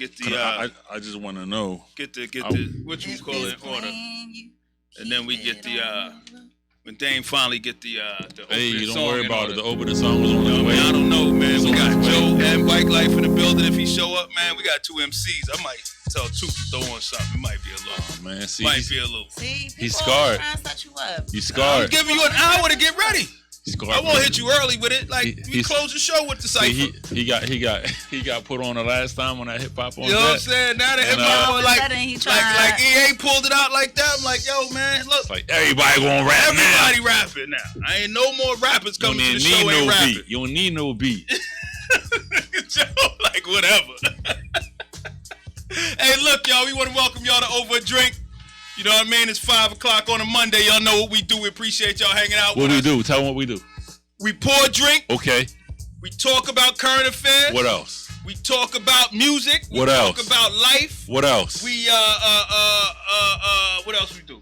get the. I just want to know. Get the what you call it in order, and then we get the. When Dame finally get the hey, you don't song worry about order. it. The opening song was on the way. Man, I don't know, man. We got Joe and Bike Life in the building. If he show up, man, we got 2 MCs. I might tell Toot to throw on something. It might be a little. Oh man, see, might be a little. See, he's scarred. Trying to set you up. He's scarred. I'm giving you an hour to get ready. I won't hit you early with it. Like we close the show with the cipher. He got put on the last time when I hip hop on. You know what I'm saying? Now that hip hop like EA pulled it out like that. I'm like, yo, man, look. It's like everybody gonna rap now. Everybody rapping now. I ain't no more rappers coming to the show ain't rapping. You don't need no beat. Joe, like whatever. Hey, look, y'all. We want to welcome y'all to Over a Drink. You know what I mean? It's 5 o'clock on a Monday. Y'all know what we do. We appreciate y'all hanging out with us. What do we do? Tell them what we do. We pour a drink. Okay. We talk about current affairs. What else? We talk about music. What else? We talk about life. What else? We what else we do?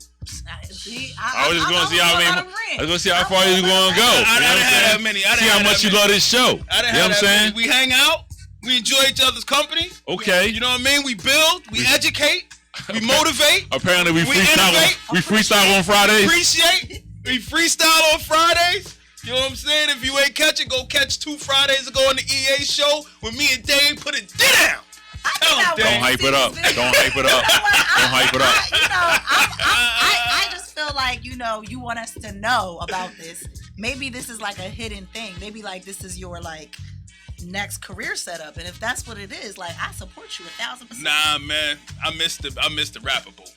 I was just going to see how many. I was going to see how far you going to go. I didn't have that many. See how much you love this show. I didn't have that many. We hang out. We enjoy each other's company. Okay. You know what I mean? We build. We educate. We motivate. Apparently, we freestyle. We freestyle on Fridays. We freestyle on Fridays. You know what I'm saying? If you ain't catch it, go catch 2 Fridays ago on the EA show when me and Dave put it down. Tell him, Dave. Don't hype it up. Don't hype it up. Don't hype it up. I just feel like, you want us to know about this. Maybe this is like a hidden thing. Maybe like this is your like next career setup, and if that's what it is, like I support you 1,000%. Nah, man, I missed the rapper boat.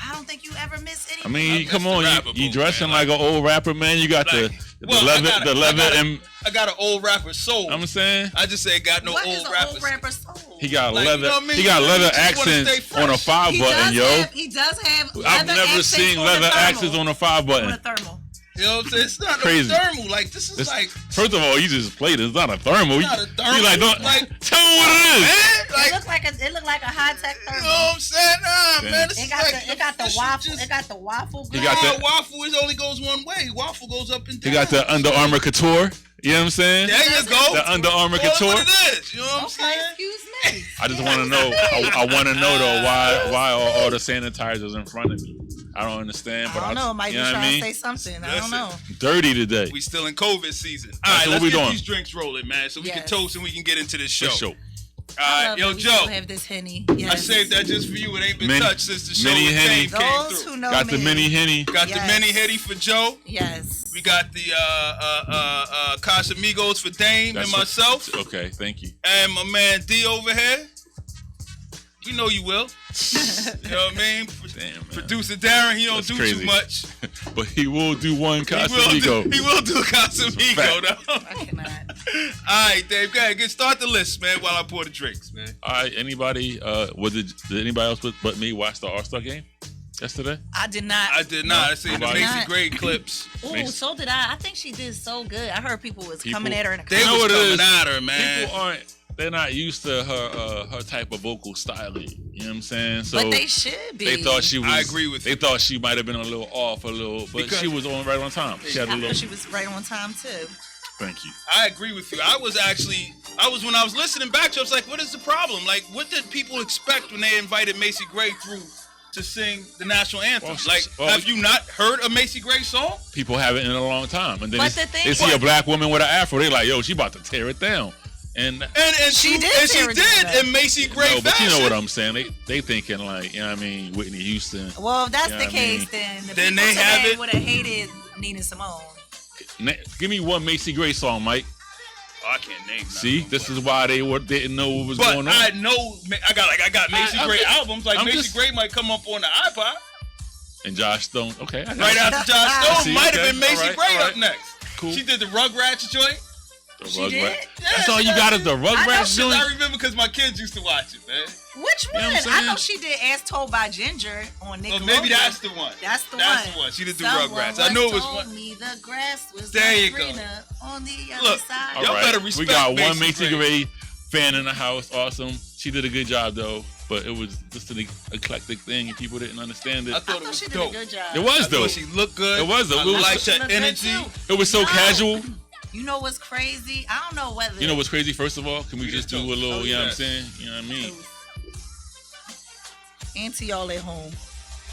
I don't think you ever miss anything. I mean, come on, you dressing like an old rapper, man. You got the leather, and I got an old rapper soul. I'm saying, I just say got no old rapper soul. He got leather. He got leather accents on a 5 button, yo. He does have. I've never seen leather accents on a 5 button. On a thermal. You know what I'm saying? It's not crazy. A thermal. Like, this is like... First of all, you just played it. It's not a thermal. It's not a thermal. You like, tell me what it is. Man, it looked like a high-tech thermal. You know what I'm saying? Nah, man. It got the waffle. It got the waffle. Waffle, it only goes one way. Waffle goes up and down. He got the Under Armour Couture. You know what I'm saying? There you go. The Under Armour Couture. What it is. You know what I'm saying? Excuse me. I just want to know. I want to know, though, why are all the sanitizers in front of me? I don't understand. But I don't know. It might be trying to say something. I don't know. Dirty today. We still in COVID season. All right, let's get these drinks rolling, man, so we can toast and we can get into this show. All right, yo, Joe. Have this Henny. Yes. I saved that just for you. It ain't been touched since the show came Those through. Who know got the mini Henny. Got the mini Henny for Joe. Yes. We got the Casamigos for Dame and myself. Okay, thank you. And my man D over here. We know you will. You know what I mean? Damn, Producer Darren, he don't do crazy. too much. But he will do one Casamigo. He will do a Casamigo, though. I cannot. All right, Dave, go ahead. Start the list, man, while I pour the drinks, man. All right, anybody, did anybody else but me watch the All-Star game yesterday? I did not. I seen the Macy Gray clips. Oh, so did I. I think she did so good. I heard people was coming at her in the comments. They was coming at her, man. People they're not used to her type of vocal styling. You know what I'm saying? So but they should be. They thought she was. I agree with you. They thought she might have been a little off, but she was right on time. She was right on time too. Thank you. I agree with you. I was when I was listening back to it, I was like, what is the problem? Like, what did people expect when they invited Macy Gray through to sing the national anthem? Have you not heard a Macy Gray song? People haven't in a long time. And then they see a black woman with an afro, they're like, yo, she about to tear it down. And she did in Macy Gray fashion. But you know what I'm saying? They thinking like, you know what I mean, Whitney Houston. Well, if that's the case, then they would have hated Nina Simone. Give me one Macy Gray song, Mike. Oh, I can't name. See, this is why they didn't know what was going on. I got Macy Gray albums. Like Macy Gray might come up on the iPod. And Josh Stone. Okay. Right after Josh Stone might have been Macy Gray up next. Cool. She did the Rugrats joint. She did? That's all you got is the Rugrats joint? I remember because my kids used to watch it, man. Which one? I know she did As Told by Ginger on Nickelodeon. Oh, maybe that's the one. That's the one. She did the Rugrats. I knew it was one. Me the grass was there you greener go. On the other side. Y'all better respect we got one Macy Gray fan in the house. Awesome. She did a good job, though. But it was just an eclectic thing, and people didn't understand it. I thought she did a good job. It was, though. She looked good. It was, though. I liked her energy. It was so casual. You know what's crazy? I don't know whether... You know what's crazy, first of all? Can we just do a little, you know what I'm saying? You know what I mean? And to y'all at home.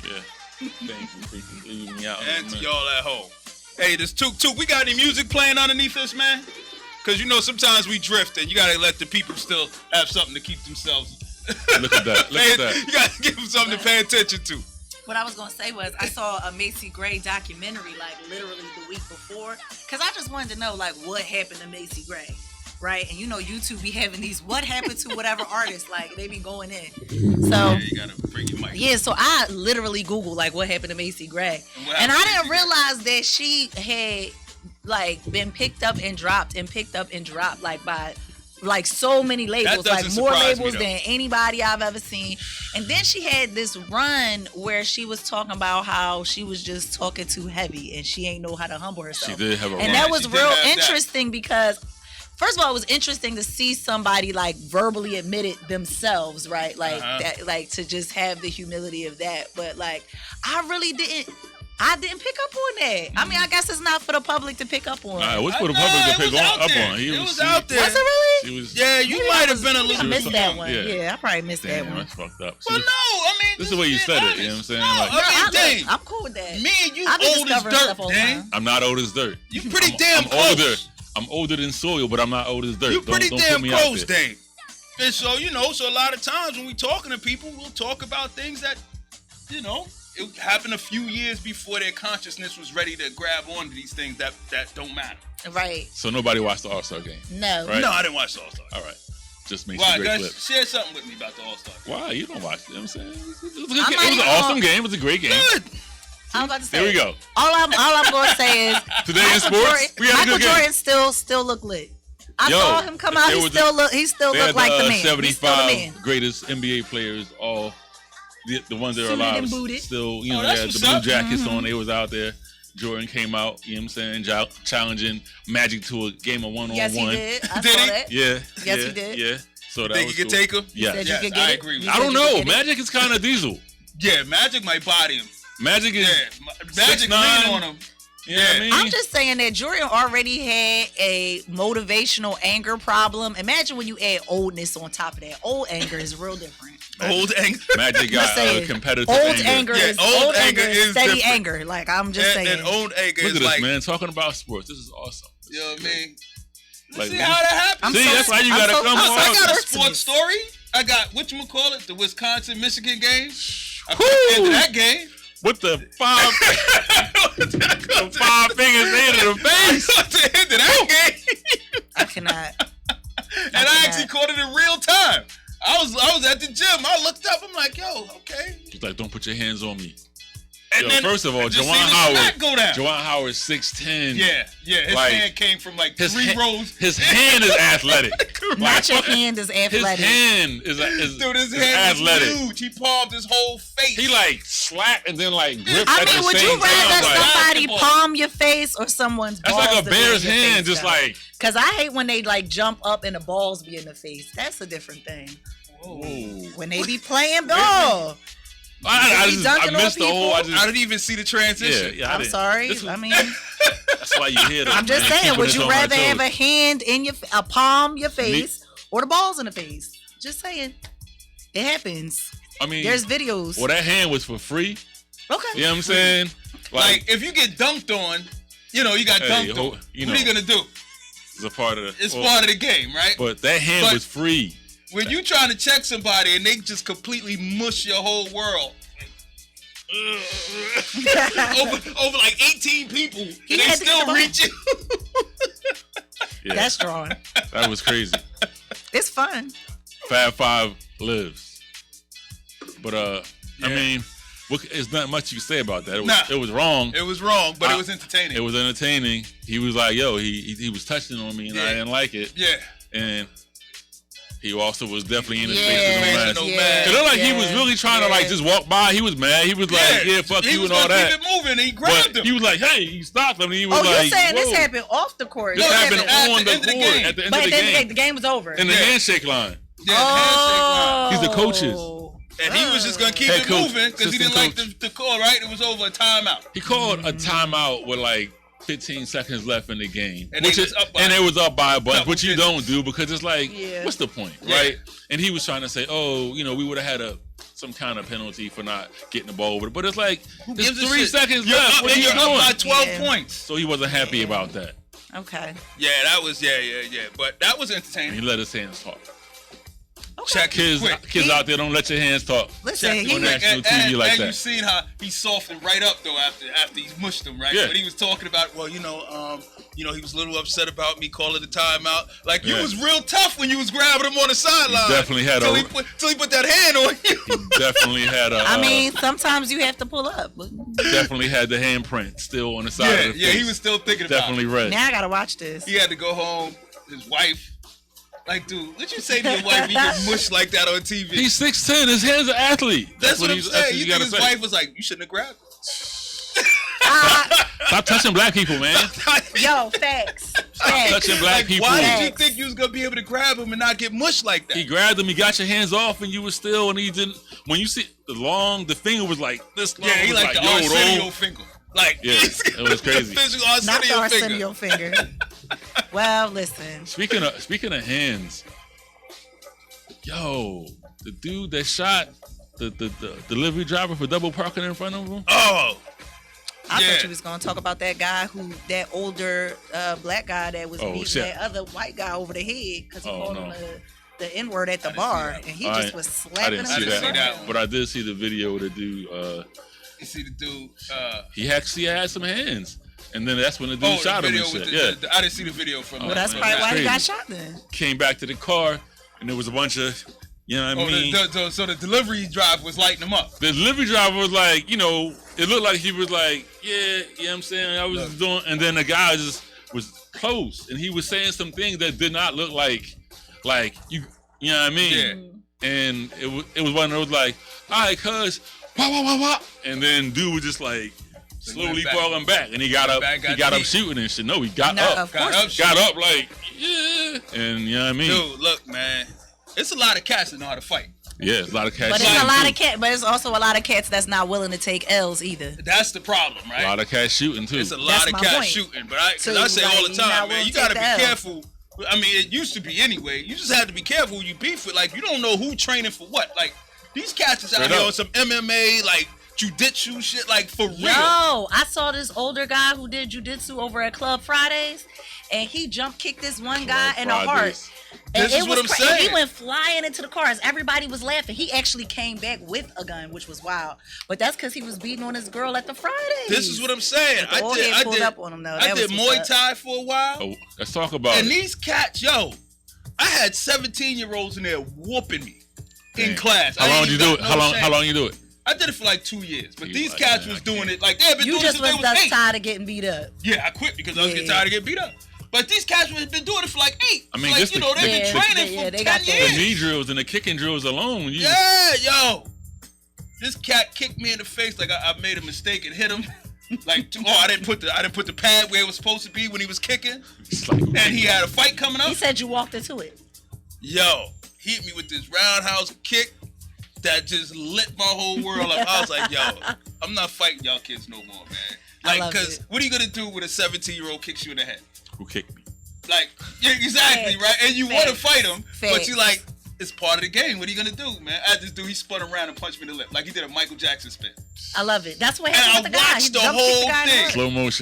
Yeah. Thank you. Appreciate you leaving me out. And to y'all at home. Hey, this Took, we got any music playing underneath this, man? Because, sometimes we drift and you got to let the people still have something to keep themselves. Look at that. Look at that. You got to give them something to pay attention to. What I was going to say was I saw a Macy Gray documentary, like, literally the week before. Because I just wanted to know, like, what happened to Macy Gray. Right? And YouTube be having these what happened to whatever artist, like they be going in. So yeah, you gotta bring your mic. Yeah, so I literally Googled like what happened to Macy Gray. And I didn't realize that she had like been picked up and dropped like by like so many labels, like more labels than anybody I've ever seen. And then she had this run where she was talking about how she was just talking too heavy and she ain't know how to humble herself. She did have a run. And that was real interesting because first of all, it was interesting to see somebody like verbally admit it themselves, right? Like that, like to just have the humility of that. But like, I didn't pick up on that. I mean, I guess it's not for the public to pick up on. Nah, it was for the public to pick up on. It was out there. Was it really? Yeah, you might have been a little. I missed that one. Yeah, I probably missed that one. That's fucked up. Well, no, I mean, this is the way you said it. You know what I'm saying? No, like, I mean, I'm cool with that. Me and you old as dirt, Dane. I'm not old as dirt. You pretty damn close. Older. I'm older than soil, but I'm not old as dirt. You're pretty damn close, Dane. And so, so a lot of times when we talking to people, we'll talk about things that, it happened a few years before their consciousness was ready to grab onto these things that don't matter. Right. So nobody watched the All-Star game? No. Right? No, I didn't watch the All-Star. All right. Just make some great clips. Share something with me about the All-Star game. Why? You don't watch it. You know what I'm saying? It was an awesome game. It was a great game. Good. I was about to say. There we go. All I'm going to say is today in sports, we had a good game. Michael Jordan still look lit. I saw him come out. He still looked like the man. 75 greatest NBA players, all the ones that are alive. Still, they had the blue jackets on. They was out there. Jordan came out. You know what I'm saying? Challenging Magic to a game of one-on-one. Yes, he did. I saw that. Yeah. Yes, he did. Yeah. So that think was you could take him? Yeah. Yes, I agree with you. I don't know. Magic is kind of diesel. Yeah, Magic might body him. Magic is Magic lean on him. Yeah, I mean, I'm just saying that Jordan already had a motivational anger problem. Imagine when you add oldness on top of that. Old anger is real different. Old anger. Magic got competitive anger is steady different. anger. Like I'm just saying. And old anger Look is at like, this, man. Talking about sports. This is awesome. You know what I mean? Like, see how that happens. That's why you gotta come on. I got a sports story. I got whatchamacallit, the Wisconsin-Michigan game. I put the end of that game. With the five fingers in the face. At the end of that game. I cannot. And I actually caught it in real time. I was at the gym. I looked up. I'm like, yo, okay. He's like, don't put your hands on me. And then, first of all, Juwan Howard's 6'10". Yeah. His hand came from like three rows. His hand is athletic. Not your hand is athletic. His hand is dude, his hand athletic. Is huge. He palmed his whole face. He like slapped and then like gripped at the same time. I mean, would you rather somebody palm your face or someone's balls? That's like a bear's hand, just like. Because I hate when they like jump up and the balls be in the face. That's a different thing. Whoa. When they be playing ball. I missed the whole. I didn't even see the transition. Yeah, I'm sorry. I mean, that's why you hear that. I'm just saying. Would you rather have a hand in a palm your face or the balls in the face? Just saying. It happens. I mean, there's videos. Well, that hand was for free. Okay. You know what I'm saying? Like if you get dunked on, you got dunked on. What are you gonna do? It's a part of It's part of the game, right? But that hand was free. When you trying to check somebody and they just completely mush your whole world over like 18 people, and they still reach you. Yeah. That's strong. That was crazy. It's fun. Fab Five lives, but I mean, there's not much you can say about that. It was wrong. It was wrong, but it was entertaining. It was entertaining. He was like, yo, he was touching on me, and I didn't like it. Yeah, and. He also was definitely in his face with no mask. It looked like he was really trying to like just walk by. He was mad. He was like, fuck you and all that. He was keep it moving. And he grabbed him. He was like, hey, he stopped him. And he was like, you're saying this happened off the court? This happened on the court at the end of the game. The game was over. In the handshake line. Yeah, the handshake line. He's the coaches. And he was just gonna keep it moving because he didn't like the call. Right? It was over a timeout. He called a timeout with like 15 seconds left in the game, and it was up by a bunch, which you don't do because it's like, what's the point, right? And he was trying to say, we would have had a some kind of penalty for not getting the ball over. But it's like there's 3 seconds you're left. Up, what are you you're doing? Up by 12 points. So he wasn't happy about that. Okay. Yeah, that was yeah. But that was entertaining. He let his hands talk. Okay. Kids out there, don't let your hands talk. Listen, on national TV like that. And you seen how he softened right up though after he mushed him, right? Yeah. But he was talking about, well, he was a little upset about me calling the timeout. Like you was real tough when you was grabbing him on the sideline. Definitely had till he put that hand on you. He definitely had a. I mean, sometimes you have to pull up. Definitely had the handprint still on the side of the face. Yeah, he was still thinking about it. Definitely red. Now I gotta watch this. He had to go home. His wife. Like, dude, what'd you say to your wife when you get mushed like that on TV? He's 6'10". His hands are athlete. That's what I'm saying. You think his wife was like, you shouldn't have grabbed him? Stop touching black people, man. Yo, facts. Stop touching black people. Why did you think you was gonna be able to grab him and not get mushed like that? He grabbed him. He got your hands off, and you were still. And he didn't. When you see the finger was like this long. Yeah, he like the Arsenio finger. Like, yeah, it was crazy. Not the Arsenio finger. Well, listen. Speaking of hands, yo, the dude that shot the delivery driver for double parking in front of him. Oh. I thought you was gonna talk about that older black guy that was beating that other white guy over the head because he called him the N-word at the bar, and he just was slapping him. I didn't see that one. But I did see the video of the dude. You see the dude? He actually had some hands, and then that's when the dude shot him and shit. I didn't see the video from. Well, that's probably why he got shot then. Came back to the car, and there was a bunch of. You know what I mean? So the delivery driver was lighting him up. The delivery driver was like, it looked like he was like, yeah, you know what I'm saying? I was doing, and then the guy just was close, and he was saying some things that did not look like you know what I mean? Yeah. And it was one of those like, all right, cuz, wah, and then dude was just like slowly falling back, and he got up shooting and shit. No, he got up like, yeah, and you know what I mean? Dude, look, man. It's a lot of cats that know how to fight. Yeah, it's a lot of cats. But it's a lot of cats. But it's also a lot of cats that's not willing to take L's either. That's the problem, right? A lot of cats shooting too. It's a lot of cats shooting, but I say all the time, man, you gotta be careful. I mean, it used to be anyway. You just have to be careful who you beef with. Like, you don't know who training for what. Like, these cats is out here on some MMA, like jiu-jitsu shit, like for real. Yo, I saw this older guy who did jiu-jitsu over at Club Fridays, and he jump kicked this one guy in the heart. This is what I'm saying. He went flying into the cars. Everybody was laughing. He actually came back with a gun, which was wild. But that's because he was beating on his girl at the Fridays. This is what I'm saying. I did Muay Thai for a while. Oh, let's talk about it. And these cats, yo, I had 17-year-olds in there whooping me in class. How long did you do it? How long you do it? I did it for like 2 years, but these cats was doing it like they've been doing it since they was 8. You just was tired of getting beat up. Yeah, I quit because I was getting tired of getting beat up. But these cats have been doing it for like 8. I mean, like, they've been training for 10 years. The knee drills and the kicking drills alone. Yo. This cat kicked me in the face like I made a mistake and hit him. Like, I didn't put the pad where it was supposed to be when he was kicking. And he had a fight coming up. He said you walked into it. Yo, he hit me with this roundhouse kick that just lit my whole world up. I was like, yo, I'm not fighting y'all kids no more, man. Like, because what are you going to do when a 17-year-old kicks you in the head? Who kicked me? Like, yeah, exactly, right? And you want to fight him, but you like, it's part of the game. What are you going to do, man? I had this dude, he spun around and punched me in the lip. Like he did a Michael Jackson spin. I love it. That's what happened with the guy. I watched the whole thing.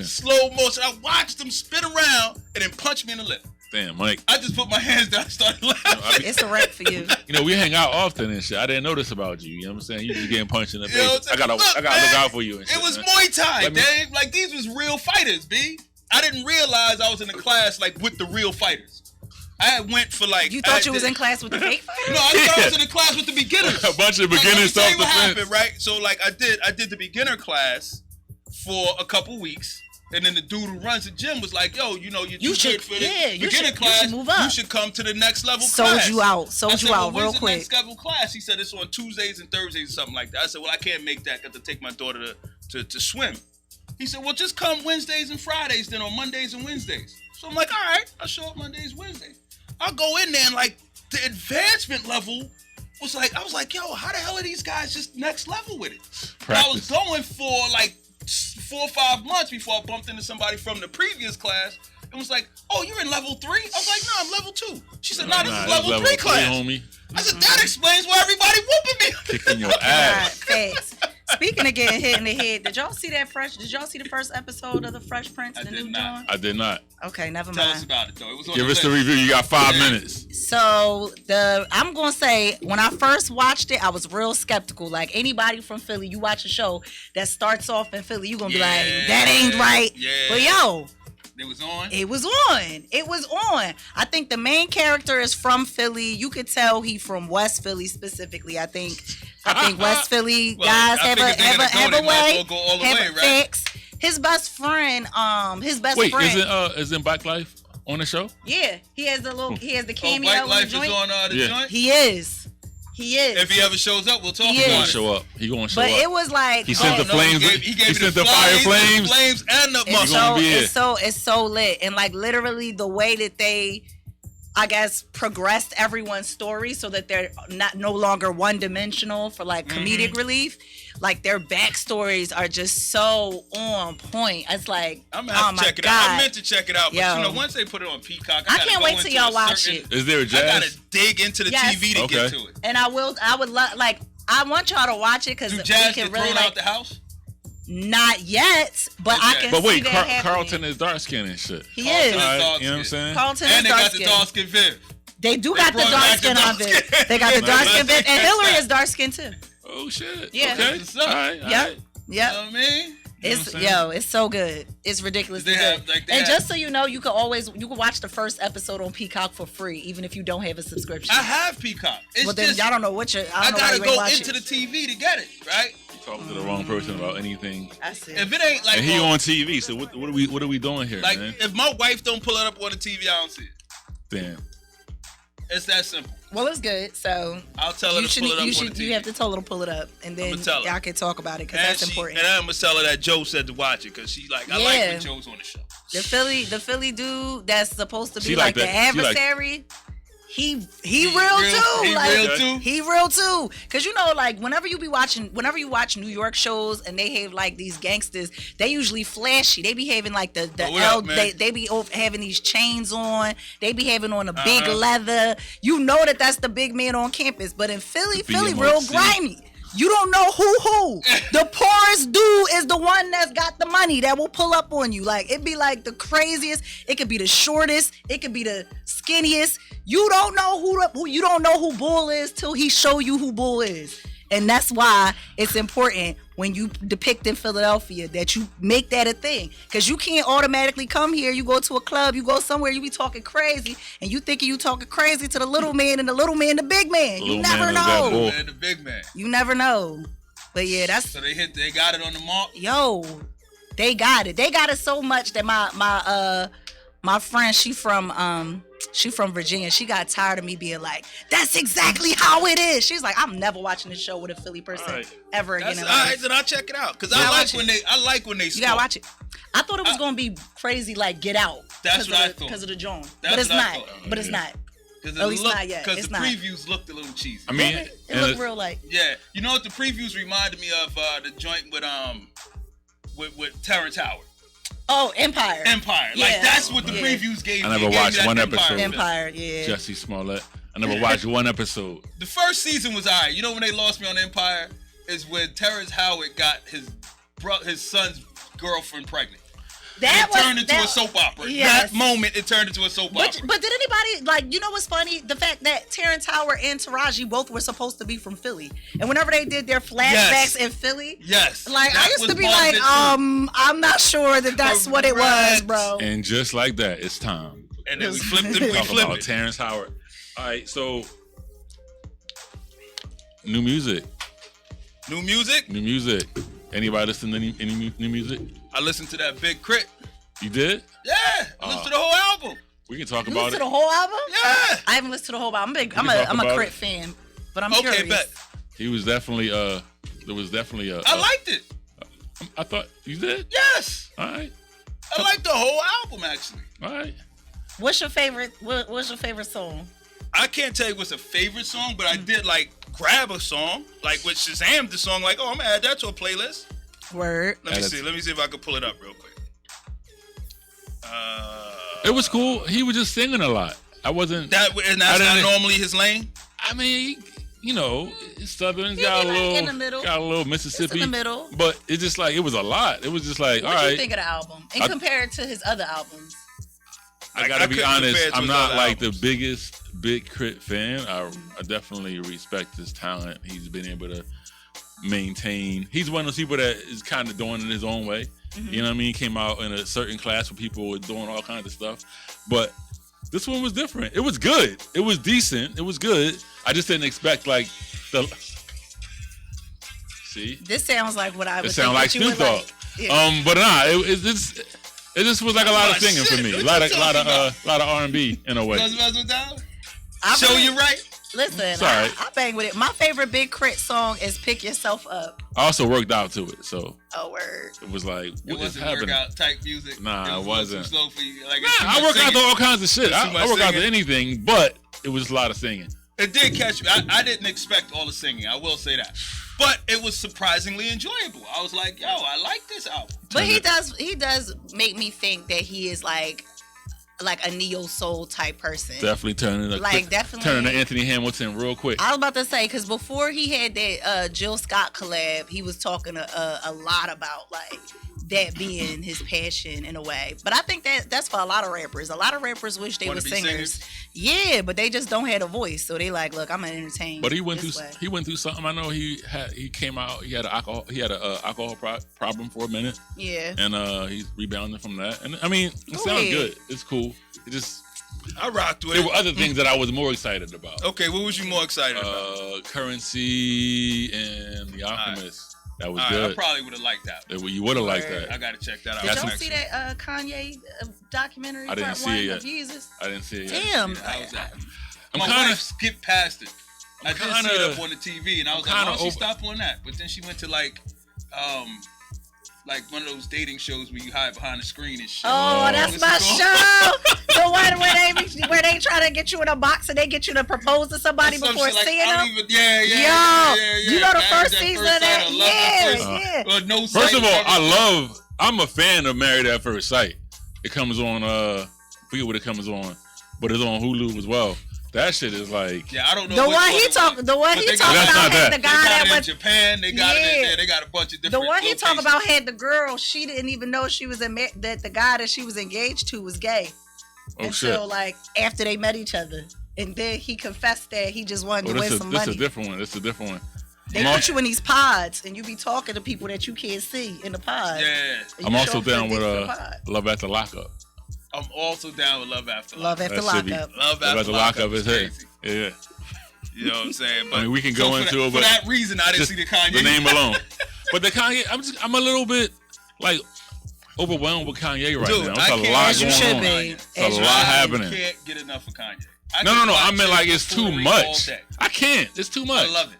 Slow motion. I watched him spin around and then punch me in the lip. Damn, Mike. I just put my hands down and started laughing. It's a wrap for you. We hang out often and shit. I didn't notice about you. You know what I'm saying? You just getting punched in the face. I gotta look out for you and shit. It was Muay Thai, Dave. Like, these was real fighters, B. I didn't realize I was in the class, like, with the real fighters. I went for, like... You thought you was in class with the fake fighters? No, I thought I was in the class with the beginners. A bunch of beginners self-defense. What happened, right? So, like, I did the beginner class for a couple weeks. And then the dude who runs the gym was like, yo, you should for the beginner class. You should come to the next level class. Sold you out real quick. Next level class? He said it's on Tuesdays and Thursdays or something like that. I said, well, I can't make that. Got to take my daughter to swim. He said, well, just come Wednesdays and Fridays then, on Mondays and Wednesdays. So I'm like, all right, I'll show up Mondays, Wednesdays. I'll go in there and like the advancement level was like, I was like, yo, how the hell are these guys just next level with it? I was going for like 4 or 5 months before I bumped into somebody from the previous class and was like, oh, you're in level 3? I was like, no, I'm level 2. She said, no, this is level 3 class. Homie. I said, that explains why everybody whooping me. Kicking your ass. Speaking of getting hit in the head, did y'all see the first episode of the Fresh Prince? The new John? I did not. Okay, never Tell mind. us about it though. It was on Give us the review. You got 5 minutes. So I'm gonna say when I first watched it, I was real skeptical. Like anybody from Philly, you watch a show that starts off in Philly, you gonna be like, that ain't right. Yeah. But yo. It was on. It was on. I think the main character is from Philly. You could tell he from West Philly specifically. I think West Philly guys have a way. Go all the have way, a right? fix. His best friend. Wait, isn't Black Life on the show? Yeah, he has the cameo. Black Life in the joint. is on the joint. He is. If he ever shows up, we'll talk about it. He gonna show up. But it was like he sent the flames. He sent the fire flames. Flames and the muscle. It's so lit, and like literally the way that they, I guess, progressed everyone's story so that they're no longer one dimensional for like comedic relief. Like their backstories are just so on point. It's like, I'm gonna have to check it out. I meant to check it out, but once they put it on Peacock, I can't wait till y'all watch it. Is there a jazz? I gotta dig into the TV to get to it. And I would I want y'all to watch it because we Jazz can get really thrown out the house. Not yet, but I can. But wait, see that happening. Carlton is dark skinned and shit. He is. You know what I'm saying? Carlton and is they dark got the dark skin Viv. They got the dark skin on Viv. They got the dark skin Viv, and Hillary is dark skin too. Oh shit. Yeah. Okay. All right. Yep. You know what I mean? It's so good. It's ridiculously good. Just so you know, you can watch the first episode on Peacock for free, even if you don't have a subscription. I have Peacock. Then y'all don't know what I gotta go into the TV to get it, right? You're talking to the wrong person about anything. I see. If it ain't like, and he on TV, so what are we doing here, like, man? if my wife don't pull it up on the TV, I don't see it. Damn. It's that simple. Well, it's good. So I'll tell her to pull it up on the TV. You have to tell her to pull it up, and then y'all can talk about it because that's important. And I'm gonna tell her that Joe said to watch it because she's like, I like when Joe's on the show. The Philly dude that's supposed to be like the adversary. He real too. He real too. Cause you know, like whenever you watch New York shows and they have like these gangsters, they usually flashy. They be having like they be having these chains on. They be having on a big leather. You know that's the big man on campus. But in Philly real grimy. You don't know who. The poorest dude is the one that's got the money that will pull up on you. Like it be like the craziest. It could be the shortest. It could be the skinniest. You don't know who Bull is till he show you who Bull is. And that's why it's important when you depict in Philadelphia that you make that a thing. Because you can't automatically come here. You go to a club, you go somewhere, you be talking crazy, and you thinking you talking crazy to the little man and the little man, the big man. You never know. Little man, the big man. You never know. But yeah, that's... So they got it on the mark? Yo, they got it. They got it so much that my friend, she from Virginia. She got tired of me being like, that's exactly how it is. She's like, I'm never watching this show with a Philly person ever again. All right, then I'll check it out. Because I like when they You gotta watch it. I thought it was gonna be crazy like Get Out. That's what I thought. Because of the John. But it's not. But it's not. At least not yet. Because the previews looked a little cheesy. I mean, it looked real like. Yeah. You know what the previews reminded me of? The joint with Terrence Howard. Oh, Empire. Like that's what the previews gave me. I never watched one episode. Empire, yeah. Jesse Smollett. I never watched one episode. The first season was alright. You know when they lost me on Empire is when Terrence Howard got his son's girlfriend pregnant. It turned into a soap opera. Yes. That moment, it turned into a soap opera. But did anybody, like, you know what's funny? The fact that Terrence Howard and Taraji both were supposed to be from Philly. And whenever they did their flashbacks in Philly, like, I used to be like, I'm not sure that's what it was, bro. And just like that, it's time. And then we flipped it. We flipped it. Terrence Howard. All right, so, new music. Anybody listen to any new music? I listened to that Big Crit. You did? Yeah, I listened to the whole album. We can talk about it. Listen to the whole album? Yeah. I haven't listened to the whole album. I'm a Crit fan, but I'm curious. Okay, bet. He was definitely there was definitely I liked it. I thought you did? Yes. All right. I liked the whole album actually. All right. What's your favorite song? I can't tell you what's a favorite song, but I did like grab a song, like with Shazam the song, like, oh, I'm gonna add that to a playlist. Word. Let me see if I can pull it up real quick. It was cool. He was just singing a lot. I wasn't. That's not normally his lane. I mean, you know, Southern Yeah, got a like little, in the middle. got a little Mississippi. It's in the middle. But it's just like, it was a lot. It was just like, What all right. do you think of the album? And compare it to his other albums. I gotta be honest, I'm not like albums. the biggest Big Crit fan. I definitely respect his talent. He's been able to maintain. He's one of those people that is kind of doing it his own way. Mm-hmm. You know what I mean? Came out in a certain class where people were doing all kinds of stuff. But this one was different. It was good. It was decent. It was good. I just didn't expect like the. See? This sounds like what I would It sounds like Snoop Dogg. Like. Yeah. But nah, it just was like a lot of singing for me. A lot of R&B in a way. Show you right. Listen, I bang with it. My favorite Big Crit song is "Pick Yourself Up." I also worked out to it, so. Oh, word. It was like, what it wasn't happening? Workout type music. Nah, it wasn't. Too slow for you. Like, I work out to all kinds of shit. I work out to anything, but it was a lot of singing. It did catch me. I didn't expect all the singing. I will say that. But it was surprisingly enjoyable. I was like, yo, I like this album. But he does make me think that he is like a neo soul type person. Definitely turning to Anthony Hamilton real quick. I was about to say, because before he had that Jill Scott collab, he was talking a lot about like that being his passion in a way. But I think that's for a lot of rappers. A lot of rappers wish they were singers. Yeah, but they just don't have a voice. So they like, look, I'm gonna entertain. But he went through something. I know he came out. He had an alcohol problem for a minute. Yeah. And he's rebounding from that. And I mean, it sounds good. It's cool. It just. I rocked with it. There were other things that I was more excited about. Okay, what was you more excited about? Currency and The Alchemist. That was good. I probably would have liked that. You would have liked that. I gotta check that out. Did y'all see that Kanye documentary? I didn't see it yet. Of Jesus? I didn't see it yet. Damn. How was that? My wife skipped past it. I did see it up on the TV, and I was like, why don't she stop on that? But then she went to like one of those dating shows where you hide behind the screen and shit. Oh, that's my show. The one where they try to get you in a box and they get you to propose to somebody before seeing them. Yeah. You know the first season of that? Yeah. First of all, I'm a fan of Married at First Sight. It comes on, I forget what it comes on, but it's on Hulu as well. That shit is like, I don't know. The one he talking about had the guy that went in Japan. They got it in there. They got a bunch of different. The one he talking about had the girl. She didn't even know she was that the guy that she was engaged to was gay until like after they met each other, and then he confessed that he just wanted to win some money. This is a different one. They put you in these pods, and you be talking to people that you can't see in the pod. Yeah. I'm also down with Love After Lockup. I'm also down with Love After Lockup. Love After Lockup. Love After Lockup is crazy. Yeah. You know what I'm saying? But I mean, we can go into it, but for that reason, I didn't see the Kanye. The name alone. But the Kanye, I'm a little bit like overwhelmed with Kanye right now. It's a lot going on. It's a lot happening. You can't get enough of Kanye. No. I meant like it's too much. I can't. It's too much. I love it.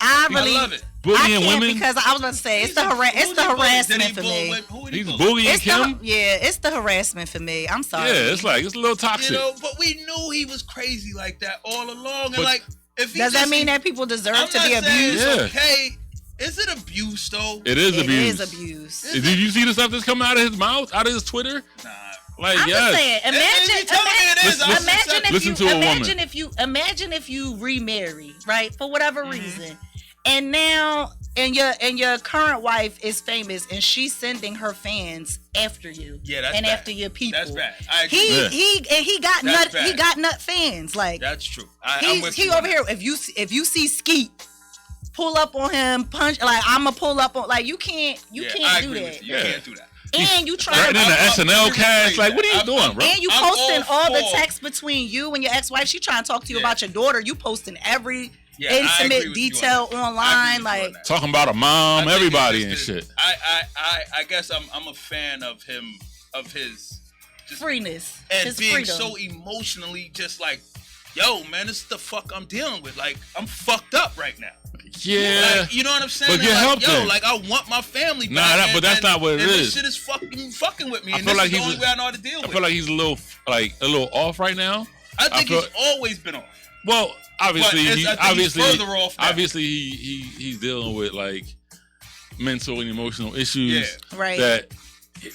I love it. Bullying women because I was about to say it's the harassment for me. He's bullying Kim. It's the harassment for me. I'm sorry. Yeah, it's a little toxic. You know, but we knew he was crazy like that all along. And like, if does that mean that people deserve to be abused? Yeah. Okay, is it abuse though? It is abuse. It is abuse. Did you see the stuff that's coming out of his mouth, out of his Twitter? Nah. Like, I'm just saying, imagine if you remarry, right, for whatever reason, and now and your current wife is famous and she's sending her fans after you, that's bad. After your people. That's bad. He got nut fans. Like, that's true. He over here. If you see Skeet, pull up on him, punch. Like, I'ma pull up on. Like, you can't do that. You can't do that. And you trying to in the SNL cast. Like, what are you doing, bro? And you posting all the texts between you and your ex-wife. She trying to talk to you about your daughter. You posting every intimate detail online, like talking about a mom, everybody and shit. I guess I'm a fan of him, of his freeness and his being freedom. So emotionally just like, yo, man, this is the fuck I'm dealing with. Like, I'm fucked up right now. Yeah, like, you know what I'm saying? But get help, like I want my family back. But that's not what it is. This shit is fucking with me. I feel like this is the only way I know how to deal with. I feel like he's a little off right now. I think he's always been off. Well, obviously, obviously he's dealing with like mental and emotional issues that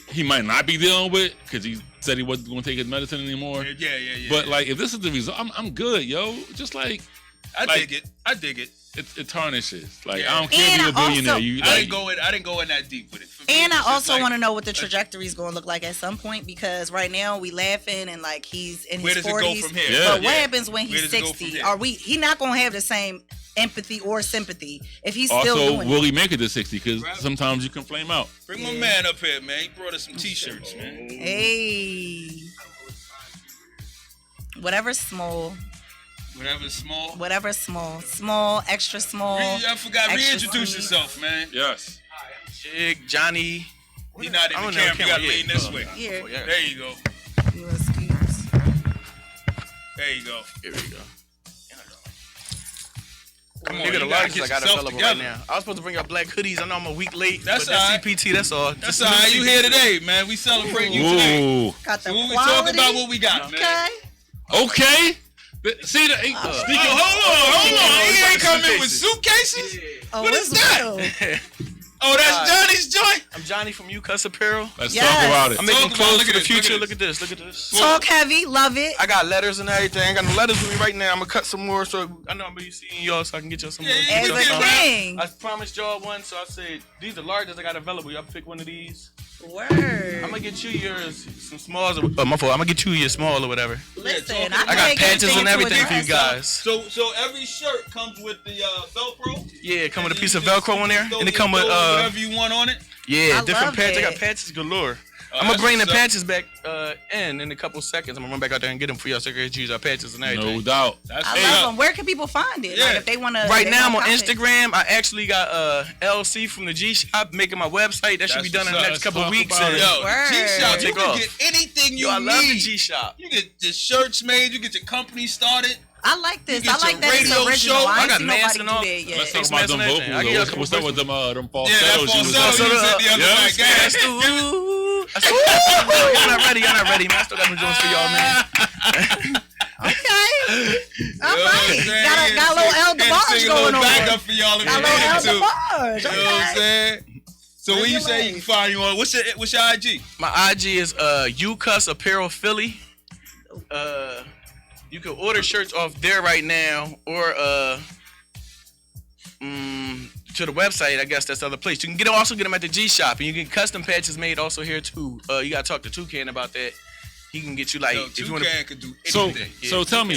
he might not be dealing with because he said he wasn't going to take his medicine anymore. Yeah. But like, if this is the result, I'm good, yo. Just like. I dig it. It tarnishes. Like I don't care if you're a billionaire. I didn't go in that deep with it. And I also want to know what the trajectory is going to look like at some point, because right now we laughing and like he's in his 40s. Where does it go from here? But what happens when he's 60? He not going to have the same empathy or sympathy if he's still doing will he make it to 60? Because sometimes you can flame out. Bring my man up here, man. He brought us some t-shirts, man. Hey. Whatever's small. Small, extra small. I forgot. Reintroduce yourself, man. Yes. Jig, Johnny. He not in the camera. You got to lean this way. Here. There you go. You excuse. There you go. Here we go. Come on, you gotta get get I got yourself available together. right now. I was supposed to bring out black hoodies. I know I'm a week late. That's but all right. CPT, that's all. That's all right. You here today, man. We celebrating you today. Got the so we quality. talk about what we got, man. Okay. See the speaking. Hold on. He ain't coming with suitcases. Oh, what is that? Oh, that's Johnny's joint. I'm Johnny from UCuss Apparel. Let's talk about it. I'm making clothes for the future. Look at this. Talk heavy, love it. I got letters and everything. I got no letters with me right now. I'm gonna cut some more, so I know I'm gonna be seeing y'all, so I can get y'all some more. Everything. I promised y'all one, so I said these are largest I got available. Y'all pick one of these. Word. I'm gonna get you yours, some smalls. Oh, my fault. I'm gonna get you your small or whatever. Listen, I got patches and everything for you guys. So every shirt comes with the Velcro. Yeah, come with a piece of Velcro in there, and it come with whatever you want on it. Yeah, different patches. I got patches galore. I'm gonna bring the patches back in a couple seconds. I'm gonna run back out there and get them for y'all, so you can use our patches and everything. No doubt. I love them. Where can people find it? Yeah. Like if they want to. Right now I'm on Instagram. I actually got LC from the G Shop making my website. That should be done in the next couple weeks. Yo, G Shop, you take can off. get anything you I need. love the G Shop. You get the shirts made. You get your company started. I like this. You get I like your that it's radio original. show. I I ain't got seen masks nobody and do all. that yet. Let's talk about them vocals. What's up with them Yeah, falsettos? that falsetto you said the other night. Guys. Y'all not ready, man. I still got some joints for y'all, man. Okay. All right. Got a little El DeBarge going on. Backup for y'all if Got a you little need El to. DeBarge. You know what I'm saying? So when you say you can find you on, what's your IG? My IG is UCuss Apparel Philly. You can order shirts off there right now, or to the website. I guess that's the other place. You can also get them at the G Shop, and you get custom patches made also here too. You gotta talk to Toucan about that. He can get you like if you want to. Could do anything. So tell me,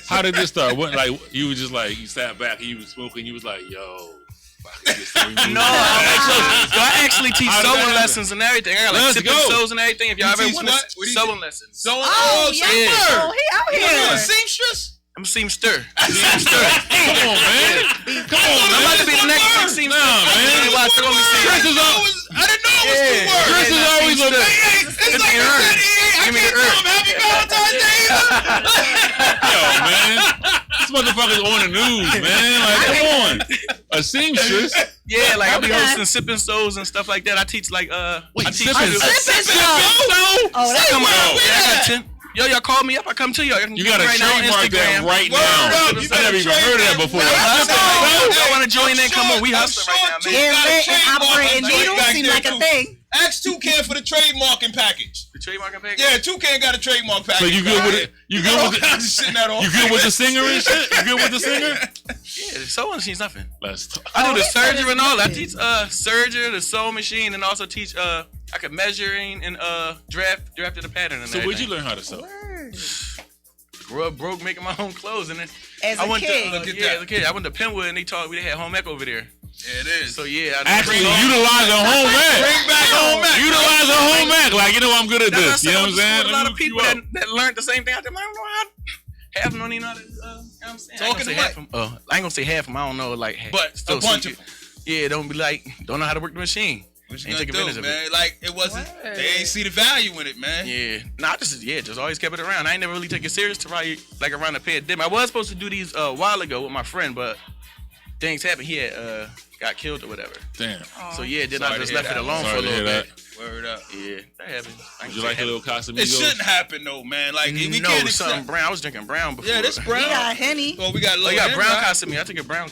how did this start? What, like you was just like you sat back and you was smoking. You was like, yo. No, I actually teach sewing lessons and everything. I got like tipping sews and everything. If y'all ever want sewing lessons. Oh, yeah. Oh, he out here. You a seamstress? I'm a seamster. Come on, man. I'm about to be the next seamster. Man. Chris is always. I didn't know it was two words. Chris is always a It's like I said, I can't tell him Happy Valentine's Day either. Yo, man. This motherfucker's on the news, man. Like, come on. A seamstress. Yeah, like I'll be hosting sipping shows and stuff like that. I teach like I teach sipping Oh, that's come on. Yeah, I got 10. Yo, y'all call me up. I come to y'all. You got to trademark that right now. I never even heard of that before. Y'all want to join in? Come on, we hustling right now, man. Yeah, lit and operating needles seem like a thing. Ask Toucan for the trademarking package. The trademarking package? Yeah, Toucan got a trademark package. So you good with it? You good with You good with the singer and shit? You good with the singer? Yeah, the sewing machine's nothing. Let's talk. I do the surgery and all. I teach surgery, the sewing machine, and also teach I could measuring and drafted a pattern and So everything. where'd you learn how to sew? Grew up broke, making my own clothes, and then As a kid. as a kid, I went to Penwood and they had home ec over there. Yeah, it is. So yeah, Actually, utilize a home ec. Bring back home ec. Utilize a home ec. Like, you know, I'm good at this. You know what I'm saying? A lot of people that learned the same thing. I don't know how. Half of them don't even know how to. You know what I'm saying? Talking to half of them. I ain't gonna say half of them. I don't know. Like, But still a bunch of them. Yeah, don't know how to work the machine. What you Ain't gonna take advantage do, of man? it. Like, it wasn't. They ain't see the value in it, man. Yeah, just always kept it around. I ain't never really take it serious to write like around the pandemic. I was supposed to do these a while ago with my friend, but things happened. He had got killed or whatever. Damn. So yeah, then I just left it alone for Sorry a to little hear bit. Word up. Yeah, that happened. Would you like a little Casamigos? It shouldn't happen though, man. Like, we no, can't something accept. brown. I was drinking brown before. Yeah, this brown. We got Henny. Oh, we got a little. You got brown right? Casamigo. I took a brown.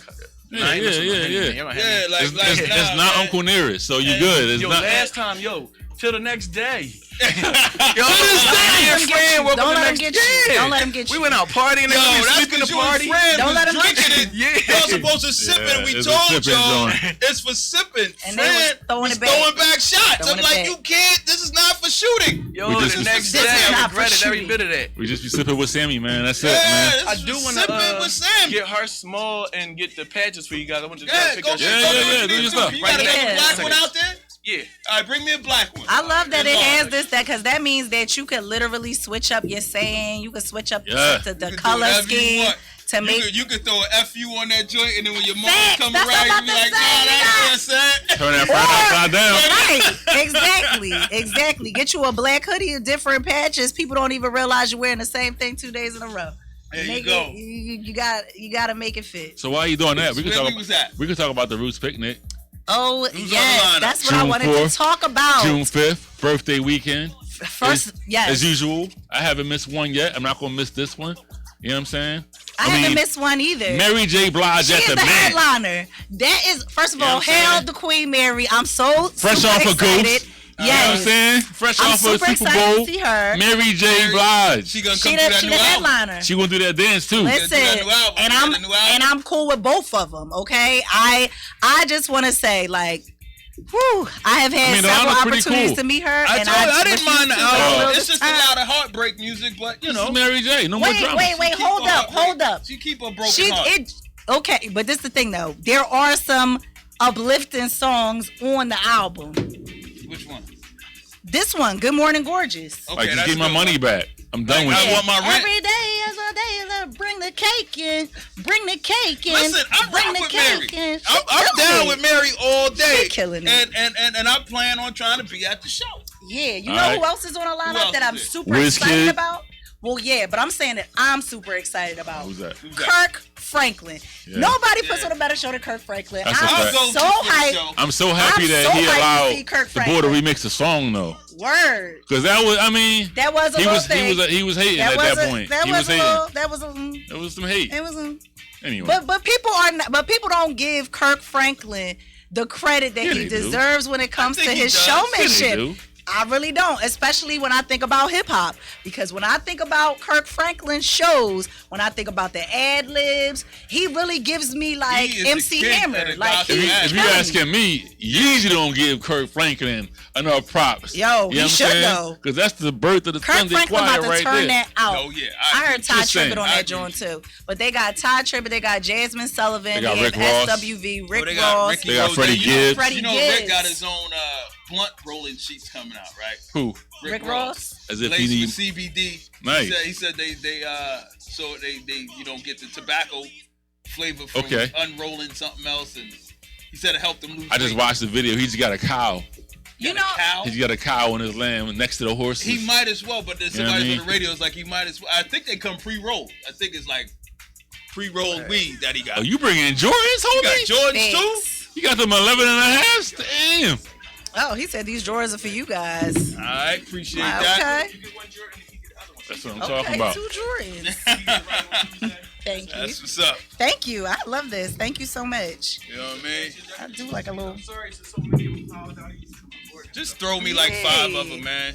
Yeah. Yeah, like It's not man. Uncle Nearest, so you good. It's yo, not. last time, till the next day. Don't let him get you. Don't let him get you. We went out partying. Yo, that's because you and friend Don't let him drinking it. Yeah. Y'all supposed to sip it. We told y'all it's for sipping. And friend they was throwing back shots. Throwing I'm like, you can't. This is not for shooting. Yo, the next day I regretted every bit of that. We just be sipping with Sammy, man. That's it, man. I do want to get her small and get the patches for you guys. I want to pick up. Yeah. Do your stuff. You got a black one out there? Yeah. All right, bring me a black one. I love that it has this, because that means that you can literally switch up your saying. You can switch up the color scheme to make. You can throw an FU on that joint, and then when your mom come that's around, you be like, that's it. Turn that front upside down. Right. Exactly. Get you a black hoodie of different patches. People don't even realize you're wearing the same thing 2 days in a row. There you go. You got to make it fit. So why are you doing that? We can talk about the Roots picnic. Oh, yes. That's what I wanted to talk about. June 5th, birthday weekend. Yes. As usual, I haven't missed one yet. I'm not going to miss this one. You know what I'm saying? I haven't missed one either. Mary J. Blige she at the is the headliner. That is, first of all, hail the Queen Mary. I'm so fresh off a Ghost. Yes. You know what I'm saying? Fresh off of Super Bowl. To see her. Mary J. Blige. She gonna come through that new album. Headliner. She gonna do that dance too. Listen, and I'm cool with both of them. Okay, I just want to say, like, whew, I have had several opportunities to meet her. I didn't mind the album. It's just a lot of heartbreak music, but you know, Mary J. No more drama. Wait, hold up. She keep a broken heart. Okay, but this is the thing though. There are some uplifting songs on the album. Which one? This one, Good Morning Gorgeous. Okay, just give my money back. I'm done with it. I want my rent. Every day is a day. Bring the cake in. Bring the cake in. Listen, I'm bring with Mary. I'm down with Mary all day. She killing it. And I plan on trying to be at the show. Yeah, you know who else is on a lineup that I'm super excited about? Well, yeah, but I'm saying that I'm super excited about. Who's that? Kirk Franklin. Yeah. Nobody puts on a better show than Kirk Franklin. I'm so hyped. I'm so happy that he allowed the boy to remix the song, though. Word. Because that was, I mean, that was a little thing. He was hating at that point. That was some hate. It was anyway. But people don't give Kirk Franklin the credit that he deserves when it comes to his showmanship. I really don't, especially when I think about hip hop. Because when I think about Kirk Franklin's shows, when I think about the ad libs, he really gives me like MC Hammer. Like if you're asking me, Yeezy don't give Kirk Franklin enough props. Yo, he should though. Because that's the birth of the Sunday choir right there. Kirk Franklin about to turn that out. Oh yeah, I heard Ty Tribbett on that joint too. But they got Ty Tribbett, they got Jasmine Sullivan, they got Rick Ross. SWV, Rick Ross. They got Freddie Gibbs. You know Rick got his own blunt rolling sheets coming out, right? Who? Rick Ross. As if he needs CBD. Nice. He said they so they you don't get the tobacco flavor from unrolling something else, and he said it helped him lose weight. I just watched the video. He's got a cow. You know, he's got a cow on his lamb next to the horses. He might as well, but there's somebody on the radio is like he might as well. I think they come pre-rolled. I think it's like pre-rolled weed that he got. Oh, you bringing Jordans, homie? You got Jordans too? You got them 11 and a half? Damn. Oh, he said these drawers are for you guys. All right, appreciate that. Okay. That's what I'm talking about. 2 Jordans. Thank you. That's what's up. Thank you. I love this. Thank you so much. You know what I mean? I do like a little. Just throw me like 5 of them, man.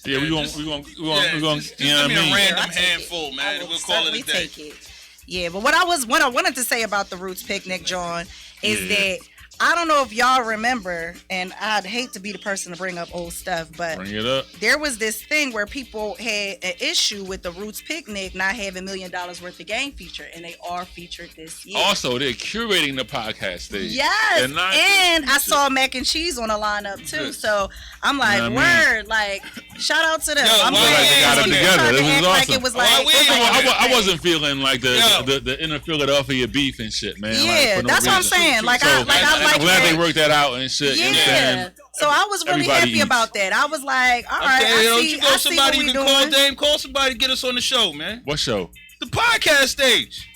Yeah, we gonna you know what I mean? A random handful, man. We'll call it a day. Take it. Yeah, but what I wanted to say about the Roots Picnic, John, is that I don't know if y'all remember, and I'd hate to be the person to bring up old stuff, but bring it up. There was this thing where people had an issue with the Roots Picnic not having $1 million worth of game feature, and they are featured this year. Also, they're curating the podcast stage. Yes, and I saw Mac and Cheese on the lineup too, so I'm like, you know what I mean? like, shout out to them. I'm glad they got it together. It was awesome. Like it was like, I wasn't feeling like the inner Philadelphia beef and shit, man. Yeah, like, that's what I'm saying. Like, I'm glad they worked that out and shit. Yeah. You know what I'm saying? So I was really happy about that. I was like, all right, I see what we doing. Call Dame, call somebody to get us on the show, man. What show? The podcast stage.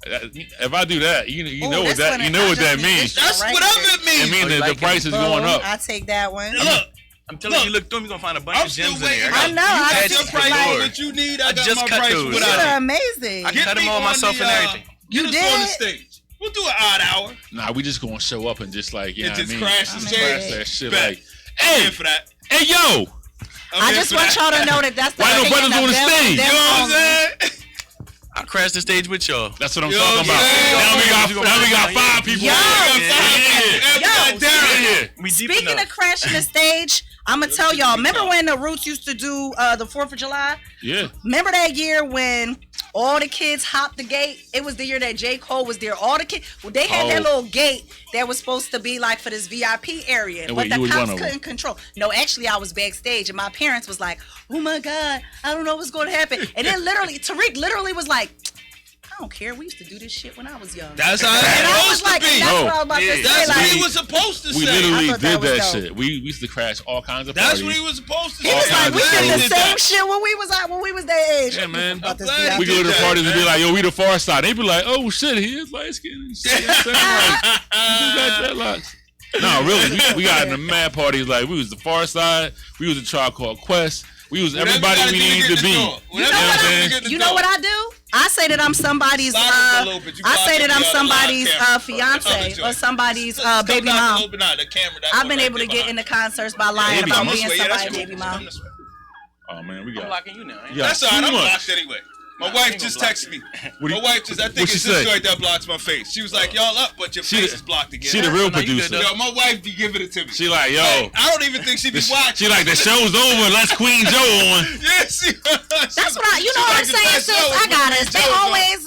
If I do that, you know what that means. That's whatever it means. It means that the price is going up. I take that one. Look. I'm telling you, look through them, you're going to find a bunch of gems in there. I know. I just price what you need. I got my price those. These are amazing. I cut them all myself and everything. You did? On the stage. We'll do an odd hour. Nah, we just going to show up and just like, crash that shit. Like, Hey, here for that. Hey, yo. I just want y'all to know that that's the Why no brothers on the stage? You know what I'm saying? I crashed the stage with y'all. That's what I'm talking about. Now we got 5 people. Speaking of crashing the stage, I'm gonna tell y'all. Remember when the Roots used to do the 4th of July? Yeah. Remember that year when all the kids hopped the gate? It was the year that J. Cole was there. All the kids, they had that little gate that was supposed to be like for this VIP area, but the cops couldn't control. No, actually, I was backstage, and my parents was like, "Oh my God, I don't know what's going to happen." And then Tariq literally was like, I don't care. We used to do this shit when I was young. That's how it's supposed to be. That's what I was about to say. That's what he was supposed to say. We literally did that shit. We used to crash all kinds of parties. That's what he was supposed to say. He was like, we did the same shit when we was that age. Yeah, man. We go to the parties and be like, yo, we the far side. They be like, oh shit, he is light skinned and shit. You got dreadlocks. No, really, we got in the mad parties. Like, we was the far side. We was a Tribe Called Quest. We was everybody we needed to be. You know what I do? I say that I'm somebody's fiance or somebody's baby mom. I've been able to get into concerts by lying about being somebody's baby mom. Oh man, we got. I'm blocking you now. That's all right. I'm blocked anyway. My wife just texted me. I think it's this joint that blocks my face. She was like, y'all up, but your face is blocked again. She the real producer. Yo, my wife be giving it to me. She like, yo. I don't even think she be watching. She like, the show's over. Let's Queen Joe on. Yeah, that's what you know what I'm saying, sis. I got it. They always,